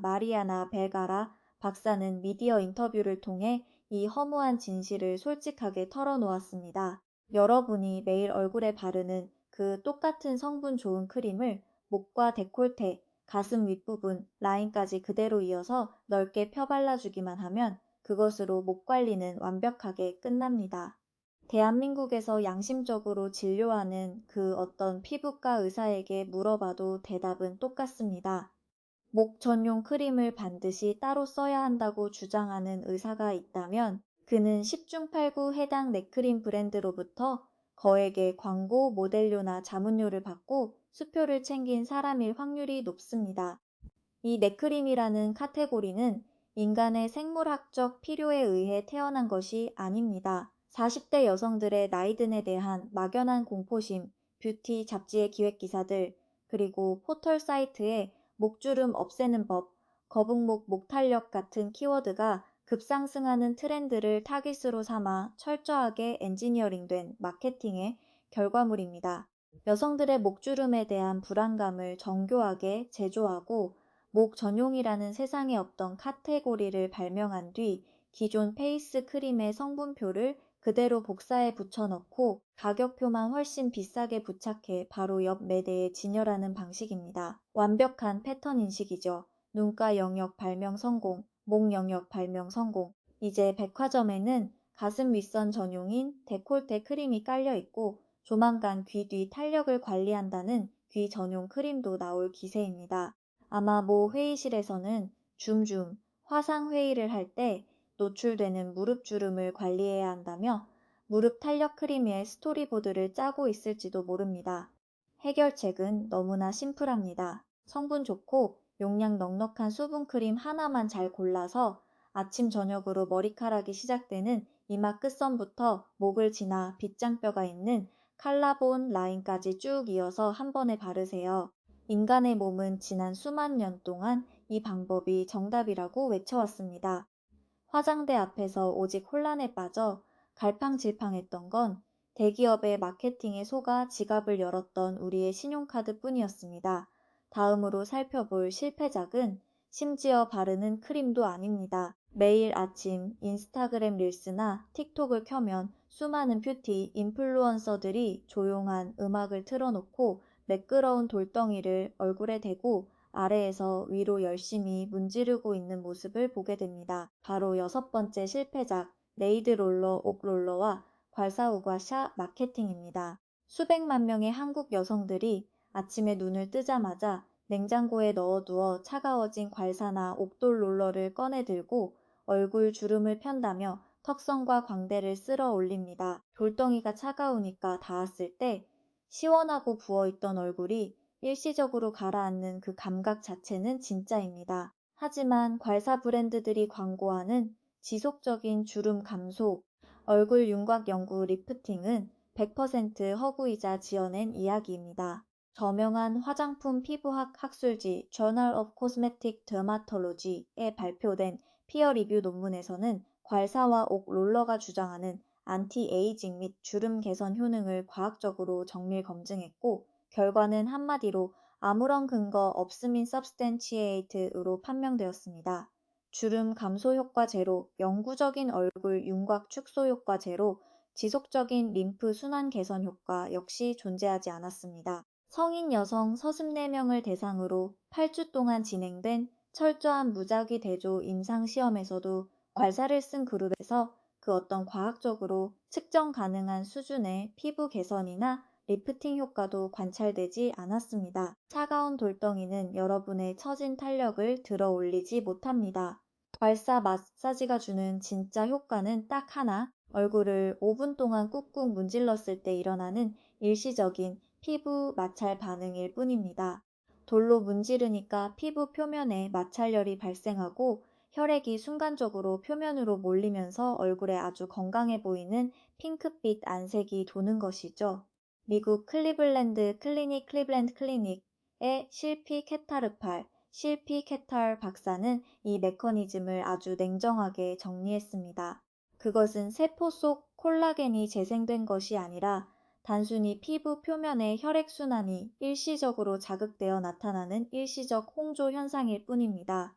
박사는 미디어 인터뷰를 통해 이 허무한 진실을 솔직하게 털어놓았습니다. 여러분이 매일 얼굴에 바르는 그 똑같은 성분 좋은 크림을 목과 데콜테, 가슴 윗부분, 라인까지 그대로 이어서 넓게 펴발라주기만 하면 그것으로 목 관리는 완벽하게 끝납니다. 대한민국에서 양심적으로 진료하는 그 어떤 피부과 의사에게 물어봐도 대답은 똑같습니다. 목 전용 크림을 반드시 따로 써야 한다고 주장하는 의사가 있다면 그는 10중 8구 해당 넥크림 브랜드로부터 거액의 광고, 모델료나 자문료를 받고 수표를 챙긴 사람일 확률이 높습니다. 이 넥크림이라는 카테고리는 인간의 생물학적 필요에 의해 태어난 것이 아닙니다. 40대 여성들의 나이든에 대한 막연한 공포심, 뷰티 잡지의 기획기사들, 그리고 포털 사이트에 목주름 없애는 법, 거북목 목탄력 같은 키워드가 급상승하는 트렌드를 타깃으로 삼아 철저하게 엔지니어링된 마케팅의 결과물입니다. 여성들의 목주름에 대한 불안감을 정교하게 제조하고 목 전용이라는 세상에 없던 카테고리를 발명한 뒤 기존 페이스 크림의 성분표를 그대로 복사해 붙여넣고 가격표만 훨씬 비싸게 부착해 바로 옆 매대에 진열하는 방식입니다. 완벽한 패턴 인식이죠. 눈가 영역 발명 성공, 목 영역 발명 성공. 이제 백화점에는 가슴 윗선 전용인 데콜테 크림이 깔려 있고 조만간 귀 뒤 탄력을 관리한다는 귀 전용 크림도 나올 기세입니다. 아마 모 회의실에서는 줌줌 화상 회의를 할 때 노출되는 무릎 주름을 관리해야 한다며 무릎 탄력 크림의 스토리보드를 짜고 있을지도 모릅니다. 해결책은 너무나 심플합니다. 성분 좋고 용량 넉넉한 수분 크림 하나만 잘 골라서 아침 저녁으로 머리카락이 시작되는 이마 끝선부터 목을 지나 빗장뼈가 있는 칼라본 라인까지 쭉 이어서 한 번에 바르세요. 인간의 몸은 지난 수만 년 동안 이 방법이 정답이라고 외쳐왔습니다. 화장대 앞에서 오직 혼란에 빠져 갈팡질팡했던 건 대기업의 마케팅에 속아 지갑을 열었던 우리의 신용카드 뿐이었습니다. 다음으로 살펴볼 실패작은 심지어 바르는 크림도 아닙니다. 매일 아침 인스타그램 릴스나 틱톡을 켜면 수많은 뷰티 인플루언서들이 조용한 음악을 틀어놓고 매끄러운 돌덩이를 얼굴에 대고 아래에서 위로 열심히 문지르고 있는 모습을 보게 됩니다. 바로 6번째 실패작, 네이드 롤러, 옥 롤러와 괄사우가샤 마케팅입니다. 수백만 명의 한국 여성들이 아침에 눈을 뜨자마자 냉장고에 넣어두어 차가워진 괄사나 옥돌 롤러를 꺼내 들고 얼굴 주름을 편다며 턱선과 광대를 쓸어 올립니다. 돌덩이가 차가우니까 닿았을 때 시원하고 부어있던 얼굴이 일시적으로 가라앉는 그 감각 자체는 진짜입니다. 하지만 괄사 브랜드들이 광고하는 지속적인 주름 감소, 얼굴 윤곽 연구 리프팅은 100% 허구이자 지어낸 이야기입니다. 저명한 화장품 피부학 학술지 Journal of Cosmetic Dermatology에 발표된 피어 리뷰 논문에서는 괄사와 옥 롤러가 주장하는 안티에이징 및 주름 개선 효능을 과학적으로 정밀 검증했고, 결과는 한마디로 아무런 근거 없음인 substantiate으로 판명되었습니다. 주름 감소 효과 제로, 영구적인 얼굴 윤곽 축소 효과 제로, 지속적인 림프 순환 개선 효과 역시 존재하지 않았습니다. 성인 여성 34명을 대상으로 8주 동안 진행된 철저한 무작위 대조 임상 시험에서도 괄사를 쓴 그룹에서 그 어떤 과학적으로 측정 가능한 수준의 피부 개선이나 리프팅 효과도 관찰되지 않았습니다. 차가운 돌덩이는 여러분의 처진 탄력을 들어 올리지 못합니다. 괄사 마사지가 주는 진짜 효과는 딱 하나, 얼굴을 5분 동안 꾹꾹 문질렀을 때 일어나는 일시적인 피부 마찰 반응일 뿐입니다. 돌로 문지르니까 피부 표면에 마찰열이 발생하고 혈액이 순간적으로 표면으로 몰리면서 얼굴에 아주 건강해 보이는 핑크빛 안색이 도는 것이죠. 미국 클리블랜드 클리닉의 실피 케탈 박사는 이 메커니즘을 아주 냉정하게 정리했습니다. 그것은 세포 속 콜라겐이 재생된 것이 아니라 단순히 피부 표면의 혈액순환이 일시적으로 자극되어 나타나는 일시적 홍조 현상일 뿐입니다.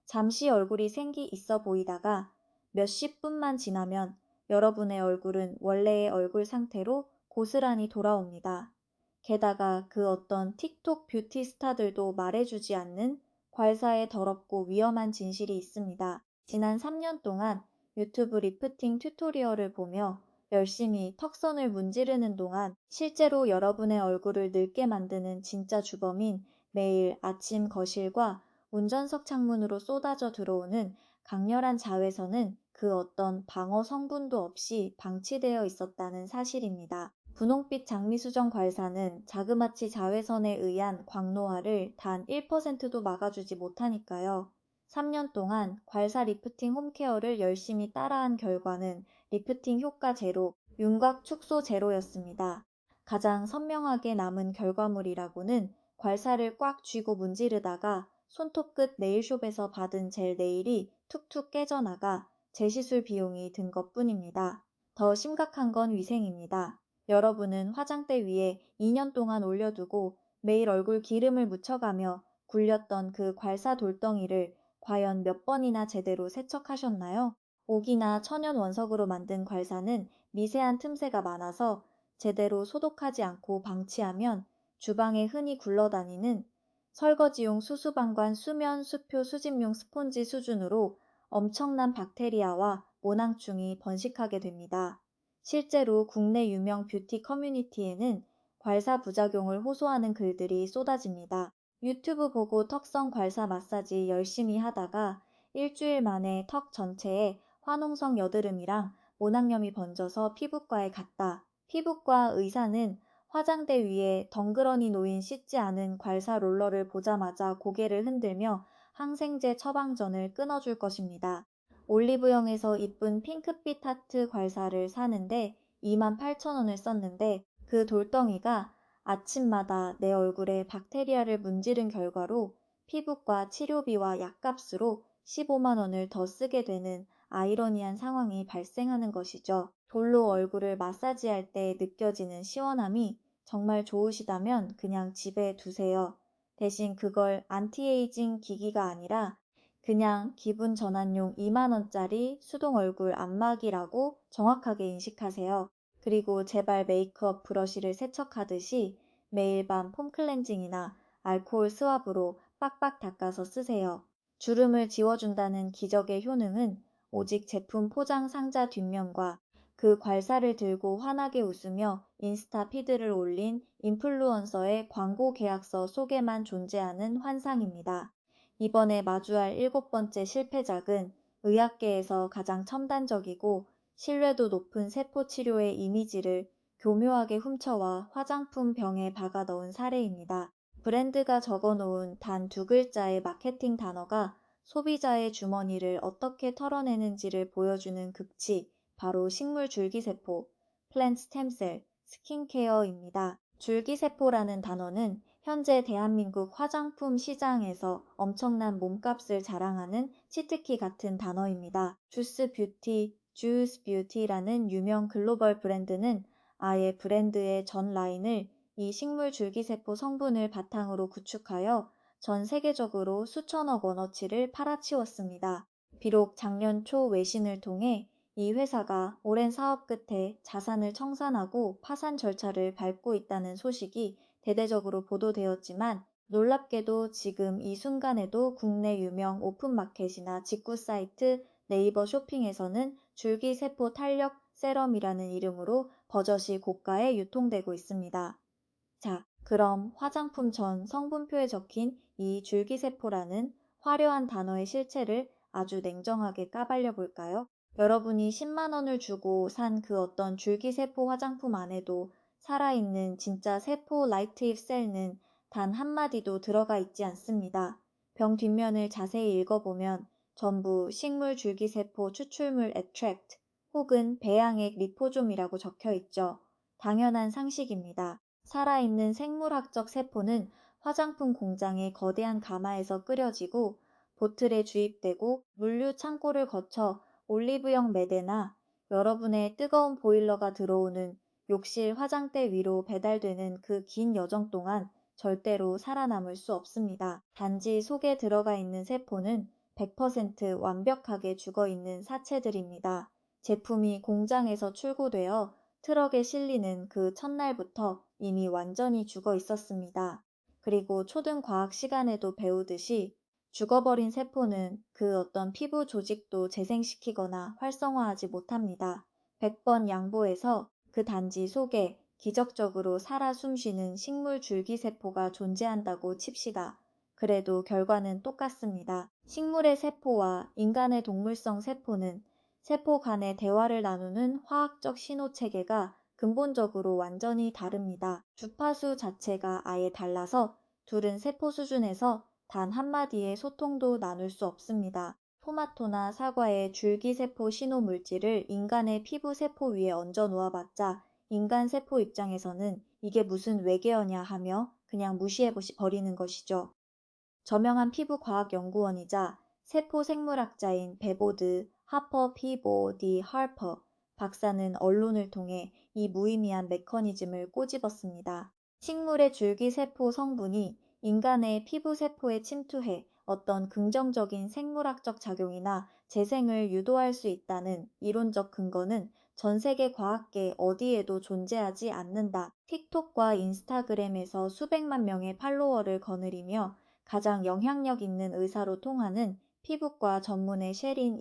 잠시 얼굴이 생기 있어 보이다가 몇십 분만 지나면 여러분의 얼굴은 원래의 얼굴 상태로 고스란히 돌아옵니다. 게다가 그 어떤 틱톡 뷰티 스타들도 말해주지 않는 괄사의 더럽고 위험한 진실이 있습니다. 지난 3년 동안 유튜브 리프팅 튜토리얼을 보며 열심히 턱선을 문지르는 동안 실제로 여러분의 얼굴을 늙게 만드는 진짜 주범인 매일 아침 거실과 운전석 창문으로 쏟아져 들어오는 강렬한 자외선은 그 어떤 방어 성분도 없이 방치되어 있었다는 사실입니다. 분홍빛 장미수정 괄사는 자그마치 자외선에 의한 광노화를 단 1%도 막아주지 못하니까요. 3년 동안 괄사 리프팅 홈케어를 열심히 따라한 결과는 리프팅 효과 제로, 윤곽 축소 제로였습니다. 가장 선명하게 남은 결과물이라고는 괄사를 꽉 쥐고 문지르다가 손톱 끝 네일숍에서 받은 젤 네일이 툭툭 깨져나가 재시술 비용이 든 것뿐입니다. 더 심각한 건 위생입니다. 여러분은 화장대 위에 2년 동안 올려두고 매일 얼굴 기름을 묻혀가며 굴렸던 그 괄사 돌덩이를 과연 몇 번이나 제대로 세척하셨나요? 옥이나 천연 원석으로 만든 괄사는 미세한 틈새가 많아서 제대로 소독하지 않고 방치하면 주방에 흔히 굴러다니는 설거지용 수수방관 수면 수표 수집용 스폰지 수준으로 엄청난 박테리아와 모낭충이 번식하게 됩니다. 실제로 국내 유명 뷰티 커뮤니티에는 괄사 부작용을 호소하는 글들이 쏟아집니다. 유튜브 보고 턱선 괄사 마사지 열심히 하다가 일주일 만에 턱 전체에 화농성 여드름이랑 모낭염이 번져서 피부과에 갔다. 피부과 의사는 화장대 위에 덩그러니 놓인 씻지 않은 괄사 롤러를 보자마자 고개를 흔들며 항생제 처방전을 끊어줄 것입니다. 올리브영에서 이쁜 핑크빛 하트 괄사를 사는데 28,000원을 썼는데 그 돌덩이가 아침마다 내 얼굴에 박테리아를 문지른 결과로 피부과 치료비와 약값으로 15만 원을 더 쓰게 되는 아이러니한 상황이 발생하는 것이죠. 돌로 얼굴을 마사지할 때 느껴지는 시원함이 정말 좋으시다면 그냥 집에 두세요. 대신 그걸 안티에이징 기기가 아니라 그냥 기분 전환용 2만 원짜리 수동 얼굴 안마기라고 정확하게 인식하세요. 그리고 제발 메이크업 브러쉬를 세척하듯이 매일 밤 폼 클렌징이나 알코올 스왑으로 빡빡 닦아서 쓰세요. 주름을 지워준다는 기적의 효능은 오직 제품 포장 상자 뒷면과 그 괄사를 들고 환하게 웃으며 인스타 피드를 올린 인플루언서의 광고 계약서 속에만 존재하는 환상입니다. 이번에 마주할 7번째 실패작은 의학계에서 가장 첨단적이고 신뢰도 높은 세포 치료의 이미지를 교묘하게 훔쳐와 화장품 병에 박아 넣은 사례입니다. 브랜드가 적어놓은 단 2글자의 마케팅 단어가 소비자의 주머니를 어떻게 털어내는지를 보여주는 극치, 바로 식물 줄기세포, 플랜트 스템셀, 스킨케어입니다. 줄기세포라는 단어는 현재 대한민국 화장품 시장에서 엄청난 몸값을 자랑하는 치트키 같은 단어입니다. 주스 뷰티, Juice Beauty라는 유명 글로벌 브랜드는 아예 브랜드의 전 라인을 이 식물 줄기세포 성분을 바탕으로 구축하여 전 세계적으로 수천억 원어치를 팔아치웠습니다. 비록 작년 초 외신을 통해 이 회사가 오랜 사업 끝에 자산을 청산하고 파산 절차를 밟고 있다는 소식이 대대적으로 보도되었지만 놀랍게도 지금 이 순간에도 국내 유명 오픈마켓이나 직구 사이트 네이버 쇼핑에서는 줄기세포 탄력 세럼이라는 이름으로 버젓이 고가에 유통되고 있습니다. 자, 그럼 화장품 전 성분표에 적힌 이 줄기세포라는 화려한 단어의 실체를 아주 냉정하게 까발려 볼까요? 여러분이 10만 원을 주고 산 그 어떤 줄기세포 화장품 안에도 살아있는 진짜 세포 라이트입 셀은 단 한마디도 들어가 있지 않습니다. 병 뒷면을 자세히 읽어보면 전부 식물 줄기세포 추출물 extract 혹은 배양액 리포좀이라고 적혀 있죠. 당연한 상식입니다. 살아있는 생물학적 세포는 화장품 공장의 거대한 가마에서 끓여지고 보틀에 주입되고 물류 창고를 거쳐 올리브영 매대나 여러분의 뜨거운 보일러가 들어오는 욕실 화장대 위로 배달되는 그 긴 여정 동안 절대로 살아남을 수 없습니다. 단지 속에 들어가 있는 세포는 100% 완벽하게 죽어 있는 사체들입니다. 제품이 공장에서 출고되어 트럭에 실리는 그 첫날부터 이미 완전히 죽어 있었습니다. 그리고 초등 과학 시간에도 배우듯이 죽어버린 세포는 그 어떤 피부 조직도 재생시키거나 활성화하지 못합니다. 100번 양보해서 그 단지 속에 기적적으로 살아 숨쉬는 식물 줄기세포가 존재한다고 칩시다. 그래도 결과는 똑같습니다. 식물의 세포와 인간의 동물성 세포는 세포 간의 대화를 나누는 화학적 신호 체계가 근본적으로 완전히 다릅니다. 주파수 자체가 아예 달라서 둘은 세포 수준에서 단 한마디의 소통도 나눌 수 없습니다. 토마토나 사과의 줄기세포 신호 물질을 인간의 피부 세포 위에 얹어 놓아봤자 인간 세포 입장에서는 이게 무슨 외계어냐 하며 그냥 무시해 버리는 것이죠. 저명한 피부과학연구원이자 세포생물학자인 베보드 하퍼 피보 디 하퍼 박사는 언론을 통해 이 무의미한 메커니즘을 꼬집었습니다. 식물의 줄기세포 성분이 인간의 피부세포에 침투해 어떤 긍정적인 생물학적 작용이나 재생을 유도할 수 있다는 이론적 근거는 전 세계 과학계 어디에도 존재하지 않는다. 틱톡과 인스타그램에서 수백만 명의 팔로워를 거느리며 가장 영향력 있는 의사로 통하는 피부과 전문의 셰린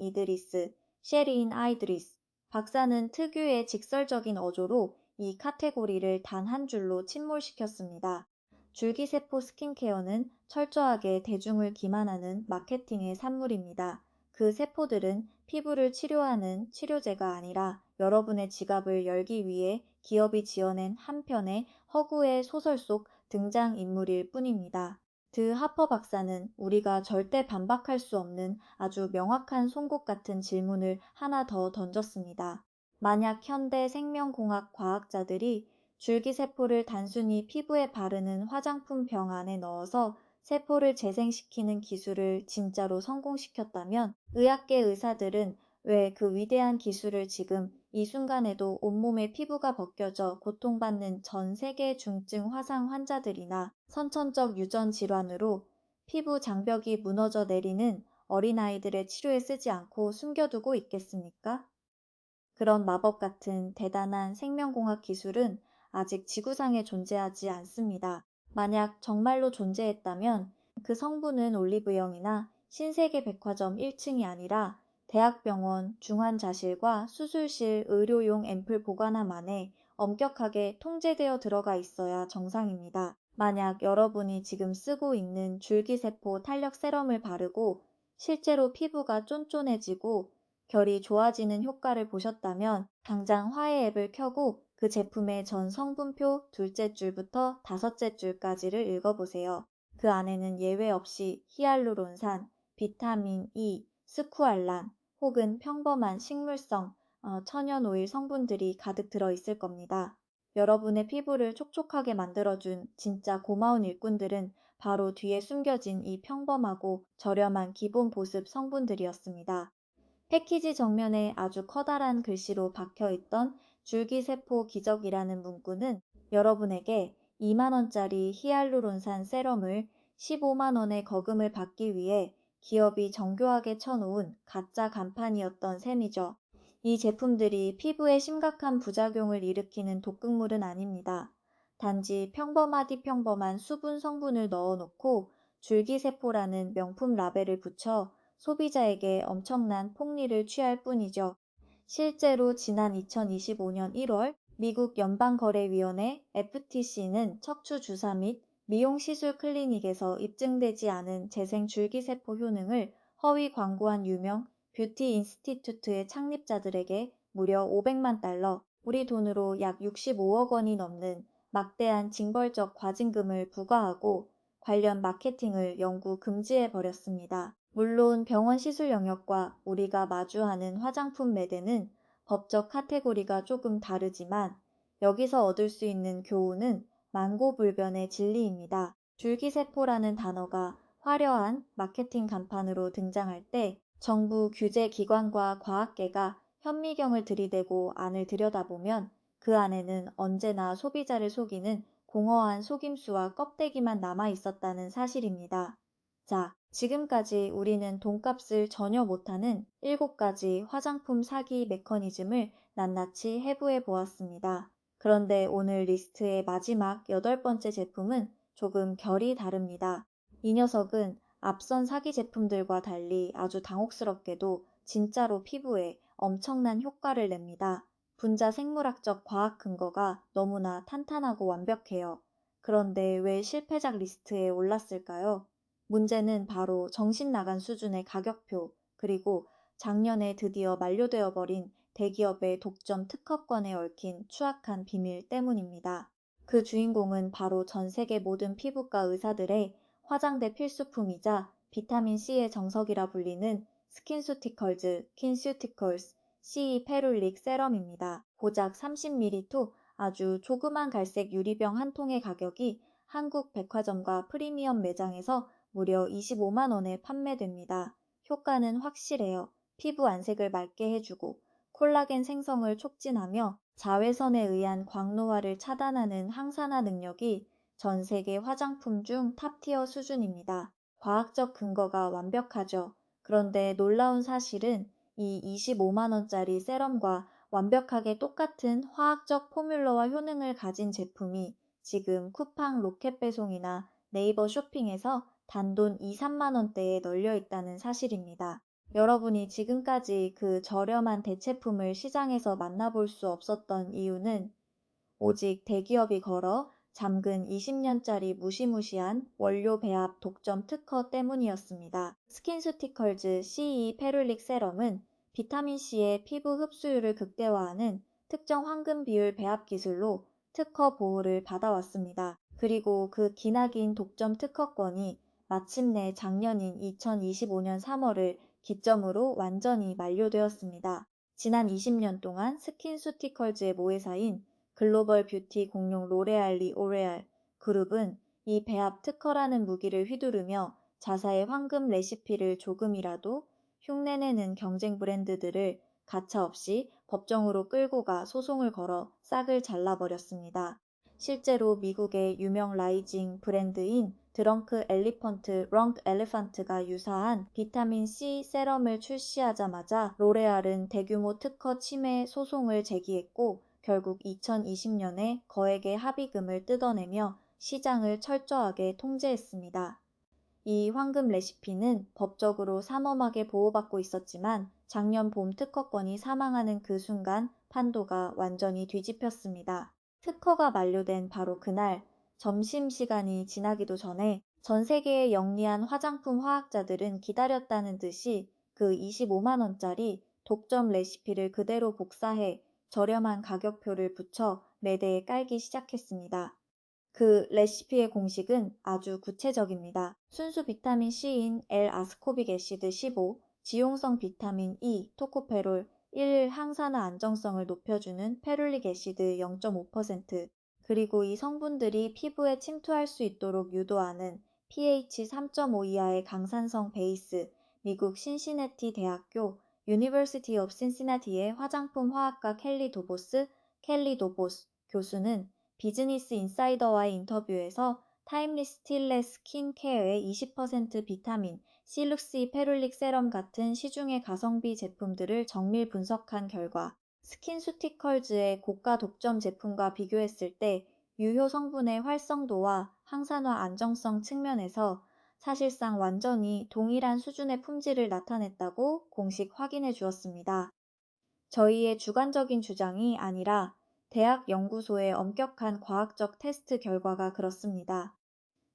아이드리스 박사는 특유의 직설적인 어조로 이 카테고리를 단 한 줄로 침몰시켰습니다. 줄기세포 스킨케어는 철저하게 대중을 기만하는 마케팅의 산물입니다. 그 세포들은 피부를 치료하는 치료제가 아니라 여러분의 지갑을 열기 위해 기업이 지어낸 한 편의 허구의 소설 속 등장인물일 뿐입니다. 드 하퍼 박사는 우리가 절대 반박할 수 없는 아주 명확한 송곳 같은 질문을 하나 더 던졌습니다. 만약 현대 생명공학 과학자들이 줄기세포를 단순히 피부에 바르는 화장품 병 안에 넣어서 세포를 재생시키는 기술을 진짜로 성공시켰다면 의학계 의사들은 왜 그 위대한 기술을 지금 이 순간에도 온몸의 피부가 벗겨져 고통받는 전 세계 중증 화상 환자들이나 선천적 유전 질환으로 피부 장벽이 무너져 내리는 어린아이들의 치료에 쓰지 않고 숨겨두고 있겠습니까? 그런 마법 같은 대단한 생명공학 기술은 아직 지구상에 존재하지 않습니다. 만약 정말로 존재했다면 그 성분은 올리브영이나 신세계 백화점 1층이 아니라 대학병원, 중환자실과 수술실 의료용 앰플 보관함 안에 엄격하게 통제되어 들어가 있어야 정상입니다. 만약 여러분이 지금 쓰고 있는 줄기세포 탄력 세럼을 바르고 실제로 피부가 쫀쫀해지고 결이 좋아지는 효과를 보셨다면 당장 화해 앱을 켜고 그 제품의 전 성분표 둘째 줄부터 다섯째 줄까지를 읽어보세요. 그 안에는 예외 없이 히알루론산, 비타민 E, 스쿠알란 혹은 평범한 식물성 천연 오일 성분들이 가득 들어 있을 겁니다. 여러분의 피부를 촉촉하게 만들어준 진짜 고마운 일꾼들은 바로 뒤에 숨겨진 이 평범하고 저렴한 기본 보습 성분들이었습니다. 패키지 정면에 아주 커다란 글씨로 박혀있던 줄기세포 기적이라는 문구는 여러분에게 2만원짜리 히알루론산 세럼을 15만원의 거금을 받기 위해 기업이 정교하게 쳐놓은 가짜 간판이었던 셈이죠. 이 제품들이 피부에 심각한 부작용을 일으키는 독극물은 아닙니다. 단지 평범하디 평범한 수분 성분을 넣어놓고 줄기세포라는 명품 라벨을 붙여 소비자에게 엄청난 폭리를 취할 뿐이죠. 실제로 지난 2025년 1월 미국 연방거래위원회 FTC는 척추 주사 및 미용시술 클리닉에서 입증되지 않은 재생 줄기세포 효능을 허위 광고한 유명 뷰티 인스티튜트의 창립자들에게 무려 500만 달러, 우리 돈으로 약 65억 원이 넘는 막대한 징벌적 과징금을 부과하고 관련 마케팅을 영구 금지해 버렸습니다. 물론 병원 시술 영역과 우리가 마주하는 화장품 매대는 법적 카테고리가 조금 다르지만 여기서 얻을 수 있는 교훈은 만고불변의 진리입니다. 줄기세포라는 단어가 화려한 마케팅 간판으로 등장할 때 정부 규제기관과 과학계가 현미경을 들이대고 안을 들여다보면 그 안에는 언제나 소비자를 속이는 공허한 속임수와 껍데기만 남아 있었다는 사실입니다. 자, 지금까지 우리는 돈값을 전혀 못하는 7가지 화장품 사기 메커니즘을 낱낱이 해부해 보았습니다. 그런데 오늘 리스트의 마지막 8번째 제품은 조금 결이 다릅니다. 이 녀석은 앞선 사기 제품들과 달리 아주 당혹스럽게도 진짜로 피부에 엄청난 효과를 냅니다. 분자 생물학적 과학 근거가 너무나 탄탄하고 완벽해요. 그런데 왜 실패작 리스트에 올랐을까요? 문제는 바로 정신 나간 수준의 가격표, 그리고 작년에 드디어 만료되어 버린 대기업의 독점 특허권에 얽힌 추악한 비밀 때문입니다. 그 주인공은 바로 전 세계 모든 피부과 의사들의 화장대 필수품이자 비타민C의 정석이라 불리는 스킨수티컬즈, 킨슈티컬스, C 페룰릭 세럼입니다. 고작 30ml 아주 조그만 갈색 유리병 한 통의 가격이 한국 백화점과 프리미엄 매장에서 무려 25만 원에 판매됩니다. 효과는 확실해요. 피부 안색을 맑게 해주고 콜라겐 생성을 촉진하며 자외선에 의한 광노화를 차단하는 항산화 능력이 전 세계 화장품 중 탑티어 수준입니다. 과학적 근거가 완벽하죠. 그런데 놀라운 사실은 이 25만 원짜리 세럼과 완벽하게 똑같은 화학적 포뮬러와 효능을 가진 제품이 지금 쿠팡 로켓 배송이나 네이버 쇼핑에서 단돈 2, 3만 원대에 널려 있다는 사실입니다. 여러분이 지금까지 그 저렴한 대체품을 시장에서 만나볼 수 없었던 이유는 오직 대기업이 걸어 잠근 20년짜리 무시무시한 원료 배합 독점 특허 때문이었습니다. 스킨수티컬즈 CE 페룰릭 세럼은 비타민C의 피부 흡수율을 극대화하는 특정 황금 비율 배합 기술로 특허 보호를 받아왔습니다. 그리고 그 기나긴 독점 특허권이 마침내 작년인 2025년 3월을 기점으로 완전히 만료되었습니다. 지난 20년 동안 스킨수티컬즈의 모회사인 글로벌 뷰티 공룡 로레알 리오레알 그룹은 이 배합 특허라는 무기를 휘두르며 자사의 황금 레시피를 조금이라도 흉내내는 경쟁 브랜드들을 가차없이 법정으로 끌고 가 소송을 걸어 싹을 잘라버렸습니다. 실제로 미국의 유명 라이징 브랜드인 드렁크 엘리펀트, 렁크 엘리펀트가 유사한 비타민 C 세럼을 출시하자마자 로레알은 대규모 특허 침해 소송을 제기했고 결국 2020년에 거액의 합의금을 뜯어내며 시장을 철저하게 통제했습니다. 이 황금 레시피는 법적으로 삼엄하게 보호받고 있었지만 작년 봄 특허권이 사망하는 그 순간 판도가 완전히 뒤집혔습니다. 특허가 만료된 바로 그날 점심시간이 지나기도 전에 전 세계의 영리한 화장품 화학자들은 기다렸다는 듯이 그 25만 원짜리 독점 레시피를 그대로 복사해 저렴한 가격표를 붙여 매대에 깔기 시작했습니다. 그 레시피의 공식은 아주 구체적입니다. 순수 비타민 C인 L-아스코빅 애시드 15, 지용성 비타민 E, 토코페롤, 1 항산화 안정성을 높여주는 페룰릭 애시드 0.5%, 그리고 이 성분들이 피부에 침투할 수 있도록 유도하는 pH 3.5 이하의 강산성 베이스, 미국 신시내티 대학교 University of Cincinnati의 화장품 화학과 켈리 도보스 교수는 비즈니스 인사이더와의 인터뷰에서 타임리스 스틸레스 스킨 케어의 20% 비타민, 실룩시 페룰릭 세럼 같은 시중의 가성비 제품들을 정밀 분석한 결과 스킨수티컬즈의 고가 독점 제품과 비교했을 때 유효 성분의 활성도와 항산화 안정성 측면에서 사실상 완전히 동일한 수준의 품질을 나타냈다고 공식 확인해 주었습니다. 저희의 주관적인 주장이 아니라 대학 연구소의 엄격한 과학적 테스트 결과가 그렇습니다.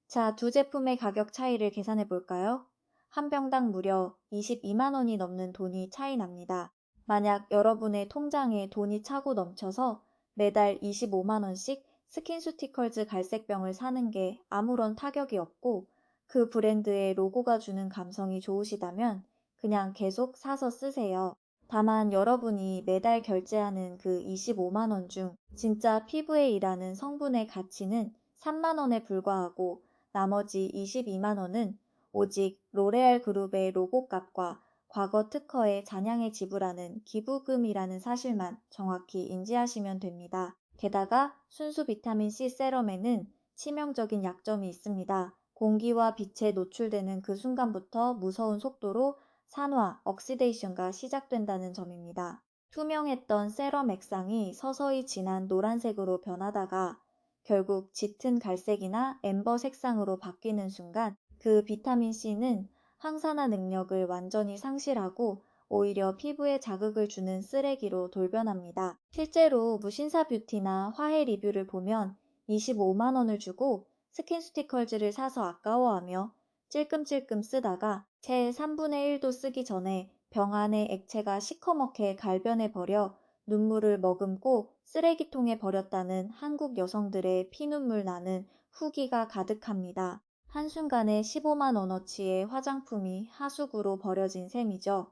자, 두 제품의 가격 차이를 계산해 볼까요? 한 병당 무려 22만 원이 넘는 돈이 차이 납니다. 만약 여러분의 통장에 돈이 차고 넘쳐서 매달 25만 원씩 스킨수티컬즈 갈색병을 사는 게 아무런 타격이 없고 그 브랜드의 로고가 주는 감성이 좋으시다면 그냥 계속 사서 쓰세요. 다만 여러분이 매달 결제하는 그 25만 원 중 진짜 피부에 일하는 성분의 가치는 3만 원에 불과하고 나머지 22만 원은 오직 로레알 그룹의 로고 값과 과거 특허에 잔향해 지불하는 기부금이라는 사실만 정확히 인지하시면 됩니다. 게다가 순수 비타민C 세럼에는 치명적인 약점이 있습니다. 공기와 빛에 노출되는 그 순간부터 무서운 속도로 산화, 억시데이션가 시작된다는 점입니다. 투명했던 세럼 액상이 서서히 진한 노란색으로 변하다가 결국 짙은 갈색이나 엠버 색상으로 바뀌는 순간 그 비타민C는 항산화 능력을 완전히 상실하고 오히려 피부에 자극을 주는 쓰레기로 돌변합니다. 실제로 무신사 뷰티나 화해 리뷰를 보면 25만 원을 주고 스킨스티컬즈를 사서 아까워하며 찔끔찔끔 쓰다가 채 3분의 1도 쓰기 전에 병 안의 액체가 시커멓게 갈변해 버려 눈물을 머금고 쓰레기통에 버렸다는 한국 여성들의 피눈물 나는 후기가 가득합니다. 한순간에 15만 원어치의 화장품이 하수구로 버려진 셈이죠.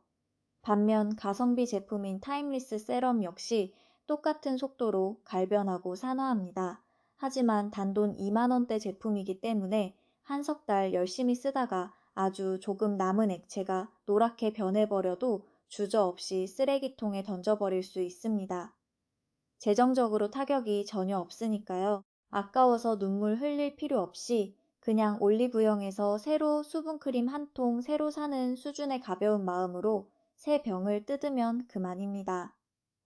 반면 가성비 제품인 타임리스 세럼 역시 똑같은 속도로 갈변하고 산화합니다. 하지만 단돈 2만 원대 제품이기 때문에 한 석 달 열심히 쓰다가 아주 조금 남은 액체가 노랗게 변해버려도 주저없이 쓰레기통에 던져버릴 수 있습니다. 재정적으로 타격이 전혀 없으니까요. 아까워서 눈물 흘릴 필요 없이 그냥 올리브영에서 새로 수분크림 한 통 새로 사는 수준의 가벼운 마음으로 새 병을 뜯으면 그만입니다.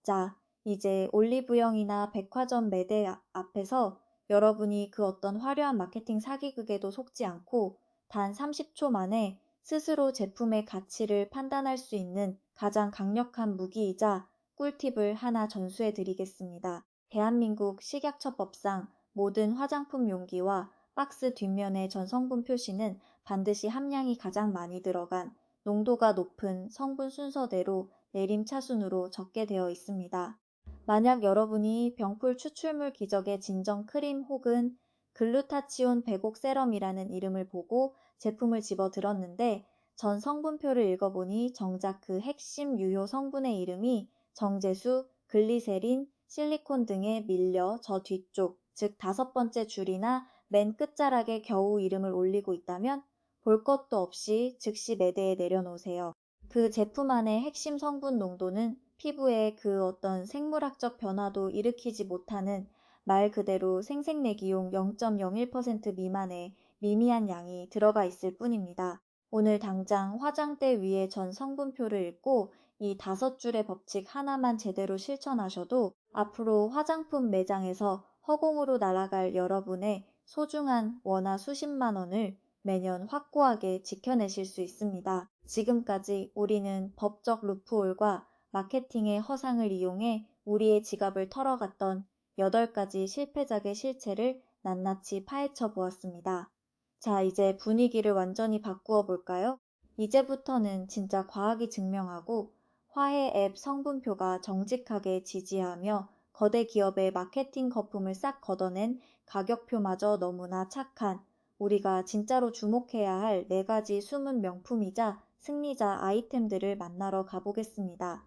자, 이제 올리브영이나 백화점 매대 앞에서 여러분이 그 어떤 화려한 마케팅 사기극에도 속지 않고 단 30초 만에 스스로 제품의 가치를 판단할 수 있는 가장 강력한 무기이자 꿀팁을 하나 전수해 드리겠습니다. 대한민국 식약처법상 모든 화장품 용기와 박스 뒷면의 전성분 표시는 반드시 함량이 가장 많이 들어간 농도가 높은 성분 순서대로 내림차순으로 적게 되어 있습니다. 만약 여러분이 병풀 추출물 기적의 진정 크림 혹은 글루타치온 배곡 세럼이라는 이름을 보고 제품을 집어 들었는데 전 성분표를 읽어보니 정작 그 핵심 유효 성분의 이름이 정제수, 글리세린, 실리콘 등에 밀려 저 뒤쪽, 즉 5번째 줄이나 맨 끝자락에 겨우 이름을 올리고 있다면 볼 것도 없이 즉시 매대에 내려놓으세요. 그 제품 안의 핵심 성분 농도는 피부에 그 어떤 생물학적 변화도 일으키지 못하는 말 그대로 생색내기용 0.01% 미만의 미미한 양이 들어가 있을 뿐입니다. 오늘 당장 화장대 위에 전 성분표를 읽고 이 5줄의 법칙 하나만 제대로 실천하셔도 앞으로 화장품 매장에서 허공으로 날아갈 여러분의 소중한 원화 수십만 원을 매년 확고하게 지켜내실 수 있습니다. 지금까지 우리는 법적 루프홀과 마케팅의 허상을 이용해 우리의 지갑을 털어갔던 8가지 실패작의 실체를 낱낱이 파헤쳐 보았습니다. 자, 이제 분위기를 완전히 바꾸어 볼까요? 이제부터는 진짜 과학이 증명하고 화해 앱 성분표가 정직하게 지지하며 거대 기업의 마케팅 거품을 싹 걷어낸 가격표마저 너무나 착한 우리가 진짜로 주목해야 할 4가지 숨은 명품이자 승리자 아이템들을 만나러 가보겠습니다.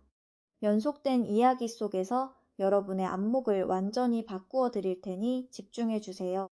연속된 이야기 속에서 여러분의 안목을 완전히 바꾸어 드릴 테니 집중해 주세요.